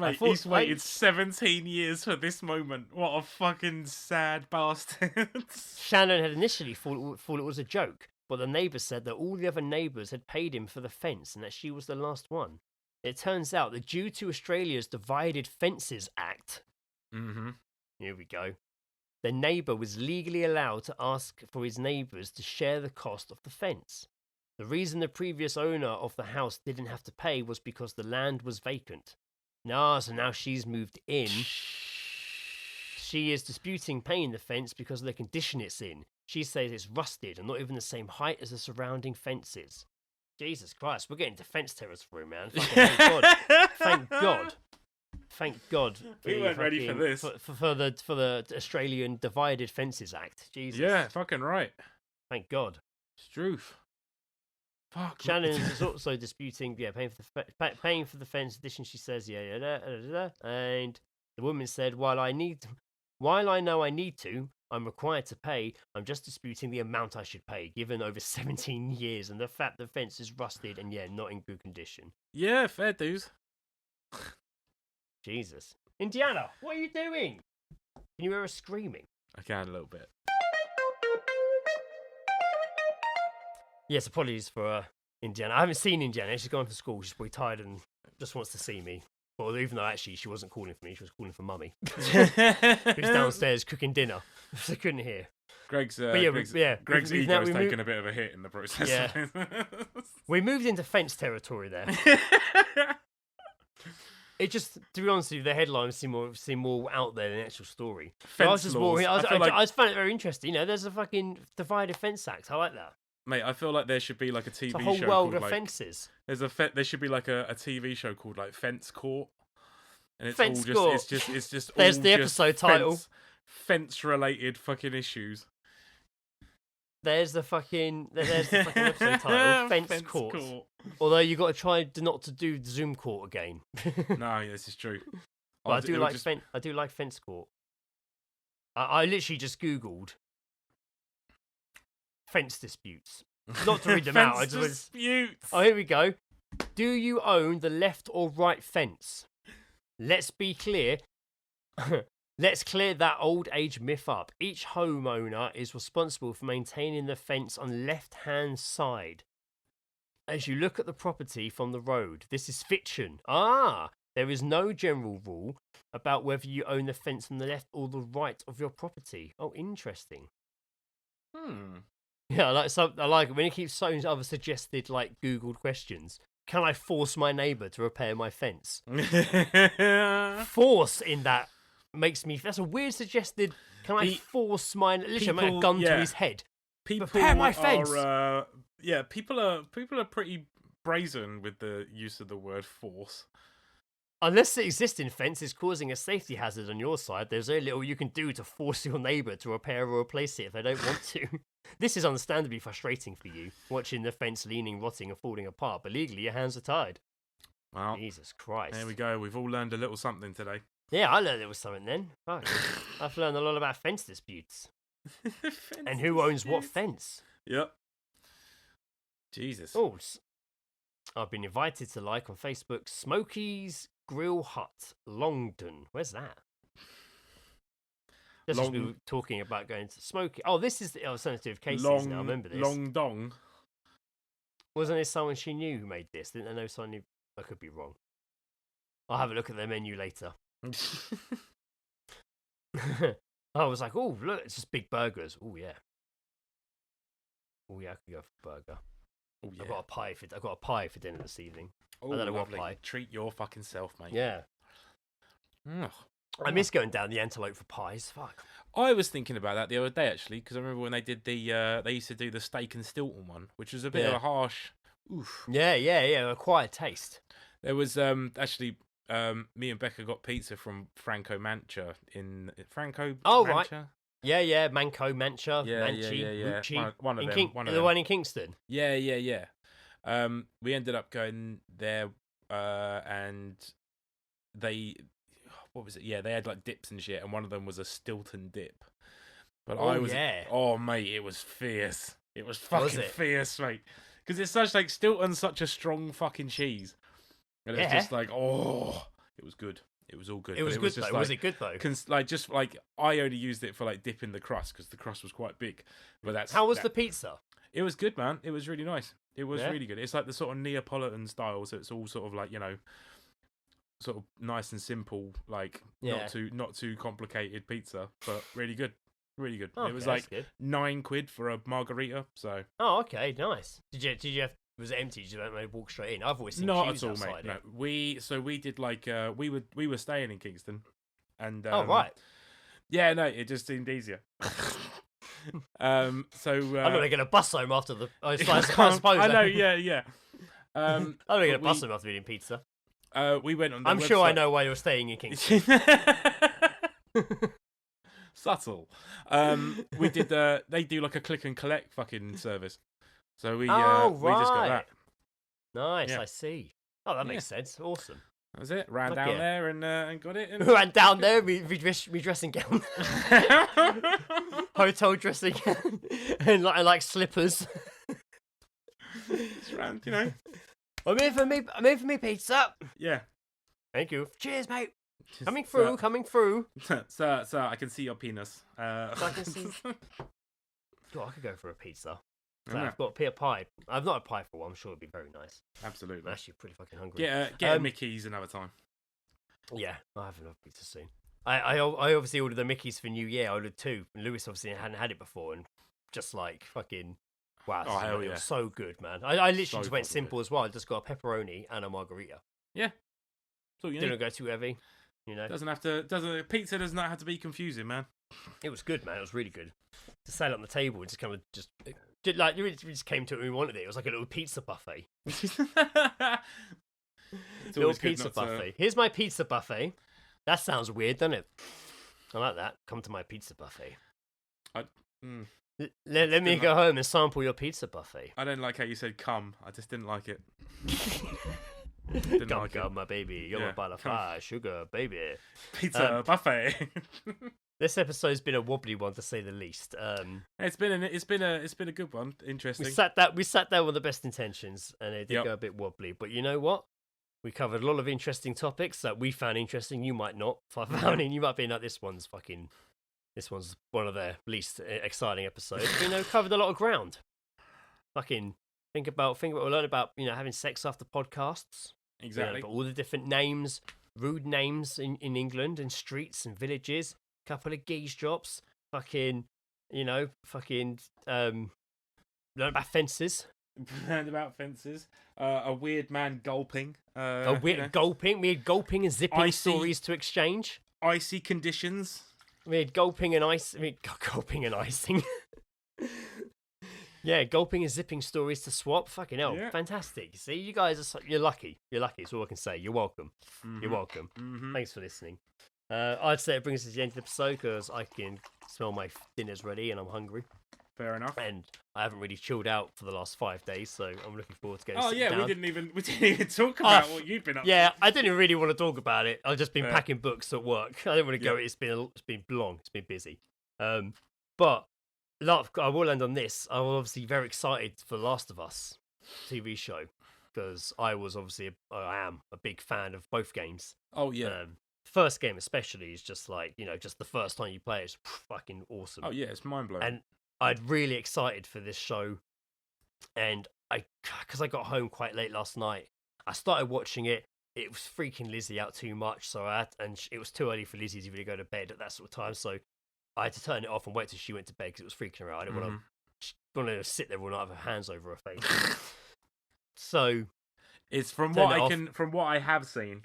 waited 17 years for this moment. What a fucking sad bastard. Shannon had initially thought it was a joke, but the neighbours said that all the other neighbours had paid him for the fence and that she was the last one. It turns out that due to Australia's Divided Fences Act, here we go, the neighbour was legally allowed to ask for his neighbours to share the cost of the fence. The reason the previous owner of the house didn't have to pay was because the land was vacant. So now she's moved in. She is disputing paying the fence because of the condition it's in. She says it's rusted and not even the same height as the surrounding fences. Jesus Christ, we're getting to fence territory, man. Thank God. Thank God. Thank God. We weren't ready for this. For the Australian Divided Fences Act. Jesus. Yeah, fucking right. Thank God. It's truth. Fuck. Shannon is also disputing, paying for the fence addition. She says, and the woman said, while I know I need to, I'm required to pay. I'm just disputing the amount I should pay, given over 17 years, and the fact the fence is rusted and not in good condition. Yeah, fair dues. Jesus. Indiana, what are you doing? Can you hear her screaming? I can a little bit. Yes, apologies for Indiana. I haven't seen Indiana. She's gone to school. She's probably tired and just wants to see me. Well, even though actually she wasn't calling for me, she was calling for Mummy. Who's downstairs cooking dinner. So I couldn't hear. Greg's ego's taken a bit of a hit in the process. Yeah. We moved into fence territory there. It just, to be honest with you, the headlines seem more out there than the actual story. I just found it very interesting. There's a fucking Divided Fence Act. I like that. Mate, I feel like there should be like a TV show. It's a whole world of fences. There should be like a TV show called like Fence Court, and it's Fence all Court. It's just. There's all the just episode title. Fence-related fucking issues. There's the fucking episode title, Fence Court. Although you got to try not to do Zoom Court again. No, this is true. But I do like Fence Court. I literally just Googled fence disputes. Not to read them out. Disputes. Oh, here we go. Do you own the left or right fence? Let's be clear. Let's clear that old age myth up. Each homeowner is responsible for maintaining the fence on left-hand side. As you look at the property from the road, this is fiction. There is no general rule about whether you own the fence on the left or the right of your property. Oh, interesting. Yeah, I like it when it keeps showing other suggested Googled questions. Can I force my neighbour to repair my fence? Force in that makes me. That's a weird suggested. Can I force my? Literally, I make a gun to his head. people repair my fence. People are pretty brazen with the use of the word force. Unless the existing fence is causing a safety hazard on your side, there's very little you can do to force your neighbour to repair or replace it if they don't want to. This is understandably frustrating for you, watching the fence leaning, rotting, and falling apart, but legally your hands are tied. Well, Jesus Christ. There we go. We've all learned a little something today. Yeah, I learned there was something then. Fuck. I've learned a lot about fence disputes. And who owns what fence. Yep. Jesus. Oh, I've been invited to like on Facebook Smokey's Grill Hut, Longdon. Where's that? Just as we were talking about going to Smokey. Oh, this is the alternative cases now. I remember this. Long Dong. Wasn't there someone she knew who made this? Didn't I know someone who... I could be wrong. I'll have a look at their menu later. I was like, oh, look, it's just big burgers. Oh, yeah. Oh, yeah, I could go for a burger. Oh, yeah. I got a pie for dinner this evening. Oh, I don't know lovely. what pie. Treat your fucking self, mate. Yeah. Ugh. I miss going down the Antelope for pies. Fuck. I was thinking about that the other day, actually, because I remember when they did they used to do the steak and Stilton one, which was a bit of a harsh. Oof. Yeah, acquired taste. There was me and Becca got pizza from Franco Mancha in Franco. Oh, Mancha? right. Yeah, Manco, Mancha, Yeah. Mucci. One of them. The one in Kingston. Yeah. We ended up going there, and they, what was it? Yeah, they had like dips and shit, and one of them was a Stilton dip. But oh mate, it was fierce. It was fucking fierce, mate. Because it's Stilton's such a strong fucking cheese, and it's just like, oh, it was good. It was all good. It was good though. Was it good though? I only used it for like dipping the crust because the crust was quite big. But how was the pizza? It was good, man. It was really nice. It was really good. It's like the sort of Neapolitan style, so it's all sort of like, sort of nice and simple, like not too complicated pizza, but really good. Really good. Okay, it was like £9 for a margarita. So. Oh, okay, nice. Did you have? Was it empty? Did you walk straight in? I've always seen not queues at all, outside mate. No, we did like we were staying in Kingston, and oh right. Yeah, no, it just seemed easier. I'm gonna get a bus home after the. I suppose. I know. Yeah. I'm gonna get a bus home after eating pizza. We went on. I'm sure I know why you're staying in Kingston. Subtle. We did. They do like a click and collect fucking service. So we just got that. Nice, yeah. I see. Oh, that makes sense. Awesome. That was it. Ran down there and got it. And... Ran down there, dressing gown, hotel dressing gown, and like slippers. Just ran, I'm here for me pizza. Yeah. Thank you. Cheers, mate. Coming through. Sir, I can see your penis. I can see. God, I could go for a pizza. So I've got a pie. I've not a pie for one. I'm sure it'd be very nice. Absolutely. I'm actually pretty fucking hungry. Get a Mickey's another time. Yeah, I'll have another pizza soon. I obviously ordered the Mickey's for New Year. I ordered 2. And Lewis obviously hadn't had it before, and just like fucking wow. Oh, hell yeah. It was so good, man. I literally just went simple as well. I just got a pepperoni and a margarita. Yeah. So didn't go too heavy. Pizza does not have to be confusing, man. It was good, man. It was really good. To sat on the table and just kind of we just came to it when we wanted it. It was like a little pizza buffet. Little pizza buffet. Here's my pizza buffet. That sounds weird, doesn't it? I like that. Come to my pizza buffet. Let me go home and sample your pizza buffet. I don't like how you said come. I just didn't like it. Come, my baby. You're my butterfly, sugar, baby. Pizza buffet. This episode's been a wobbly one to say the least. It's been a good one. Interesting. We sat there with the best intentions, and it did go a bit wobbly. But you know what? We covered a lot of interesting topics that we found interesting. You might not. You might be like, this one's one of their least exciting episodes. But, covered a lot of ground. Fucking think about we learn about having sex after podcasts. Exactly. All the different names, rude names in England and streets and villages. Couple of Geezedrops, learn about fences. A weird man gulping. Gulping. We had gulping and zipping stories to exchange. Icy conditions. We had gulping and ice. Gulping and icing. Yeah, gulping and zipping stories to swap. Fucking hell, fantastic. See, you guys are you're lucky. You're lucky. That's all I can say. You're welcome. You're welcome. Thanks for listening. I'd say it brings us to the end of the episode because I can smell my dinner's ready and I'm hungry. Fair enough. And I haven't really chilled out for the last 5 days, so I'm looking forward to getting. Oh yeah, down. we didn't even talk about what you've been up to. Yeah, I didn't really want to talk about it. I've just been packing books at work. I didn't want to go. It's been long. It's been busy. But I will end on this. I was obviously very excited for Last of Us TV show because I am a big fan of both games. Oh yeah. First game especially is just like, just the first time you play it's fucking awesome. Oh yeah, it's mind blowing. And I'm really excited for this show, and because I got home quite late last night, I started watching it. It was freaking Lizzie out too much, and it was too early for Lizzie to really go to bed at that sort of time, so I had to turn it off and wait till she went to bed because it was freaking her out. I didn't want to sit there all night with her hands over her face. So it's from what I have seen.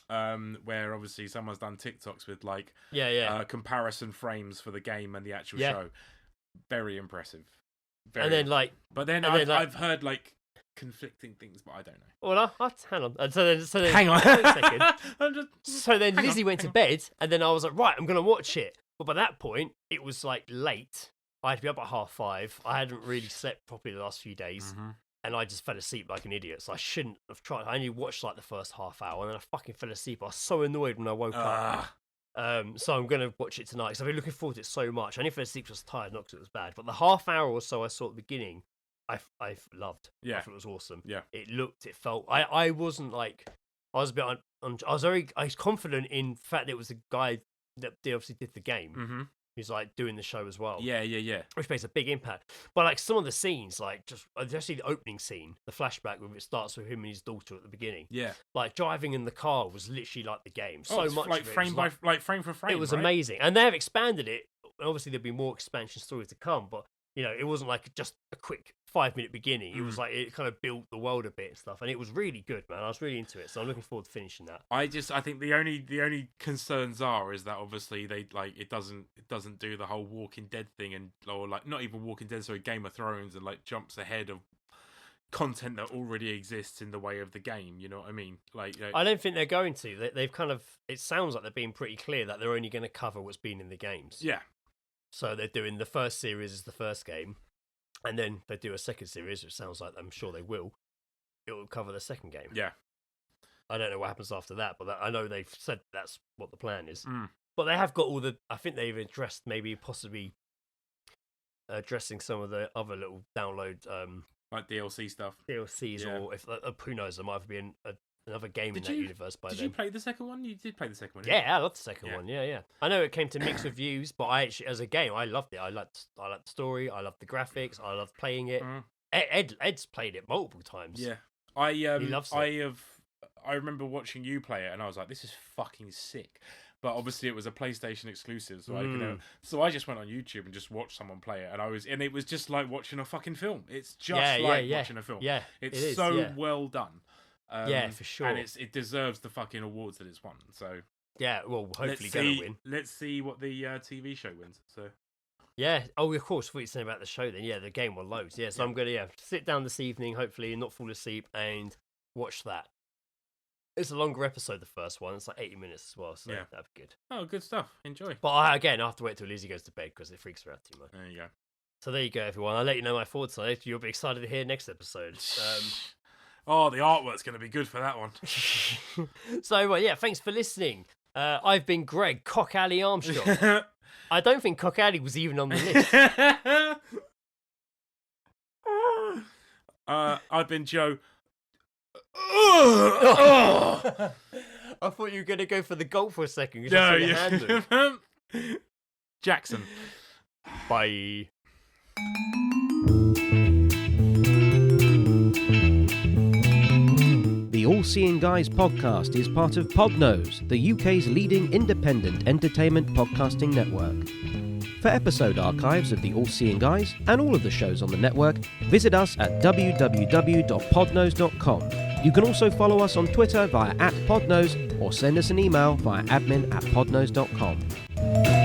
Where obviously someone's done TikToks with comparison frames for the game and the actual show. Very impressive. And then I've heard conflicting things, but I don't know. Well, hang on. So then hang on a second. So then Lizzie went to bed, and then I was like, right, I'm gonna watch it. But by that point, it was late. I had to be up at 5:30. I hadn't really slept properly the last few days. And I just fell asleep like an idiot. So I shouldn't have tried. I only watched the first half hour, and then I fucking fell asleep. I was so annoyed when I woke up. So I'm gonna watch it tonight because I've been looking forward to it so much. I only fell asleep because I was tired, not because it was bad. But the half hour or so I saw at the beginning, I loved. Yeah, I thought it was awesome. Yeah, it felt. I wasn't I was a bit. I was confident in the fact that it was the guy that obviously did the game. Who's doing the show as well. Yeah. Which makes a big impact. But some of the scenes, especially the opening scene, the flashback where it starts with him and his daughter at the beginning. Yeah. Driving in the car was literally like the game. So much frame for frame. It was amazing. And they have expanded it. Obviously there'll be more expansion stories to come, but it wasn't just a quick 5-minute beginning. It was it kind of built the world a bit and stuff, and it was really good, man. I was really into it, so I'm looking forward to finishing that. I think the only concerns is that obviously they it doesn't do the whole Walking Dead thing or not even Walking Dead, sorry, Game of Thrones and jumps ahead of content that already exists in the way of the game. You know what I mean? I don't think they're going to. They've kind of. It sounds like they're being pretty clear that they're only going to cover what's been in the games. Yeah. So they're doing the first series as the first game, and then they do a second series, which sounds like I'm sure they will. It will cover the second game. Yeah. I don't know what happens after that, but I know they've said that's what the plan is. But they have got all the. I think they've addressed possibly addressing some of the other little download DLC stuff. DLCs, or if who knows, there might be another game in that universe by then. Did you play the second one? You did play the second one. Yeah, I loved the second one. Yeah. I know it came to mixed reviews, but I actually, as a game, I loved it. I liked the story. I loved the graphics. I loved playing it. Ed's played it multiple times. Yeah, he loves it. I remember watching you play it, and I was like, "This is fucking sick." But obviously, it was a PlayStation exclusive, so I just went on YouTube and just watched someone play it, and it was just like watching a fucking film. It's just watching a film. Yeah, it's well done. For sure, and it deserves the fucking awards that it's won. So well, hopefully gonna win. Let's see what the TV show wins. So of course, what you're saying about the show, then the game will loads. So I'm gonna sit down this evening, hopefully, and not fall asleep, and watch that. It's a longer episode, the first one. It's 80 minutes as well, so that'd be good. Oh, good stuff. Enjoy. But I have to wait till Lizzie goes to bed because it freaks her out too much. There you go. So there you go, everyone. I'll let you know my thoughts on it. You'll be excited to hear next episode. Oh, the artwork's going to be good for that one. So, thanks for listening. I've been Greg, Cock Alley Armstrong. I don't think Cock Alley was even on the list. I've been Joe. I thought you were going to go for the gulp for a second. No, Jackson. Bye. The All Seeing Guys podcast is part of Podnose, the UK's leading independent entertainment podcasting network. For episode archives of the All Seeing Guys and all of the shows on the network, visit us at www.podnose.com. You can also follow us on Twitter via @Podnose or send us an email via admin@podnose.com.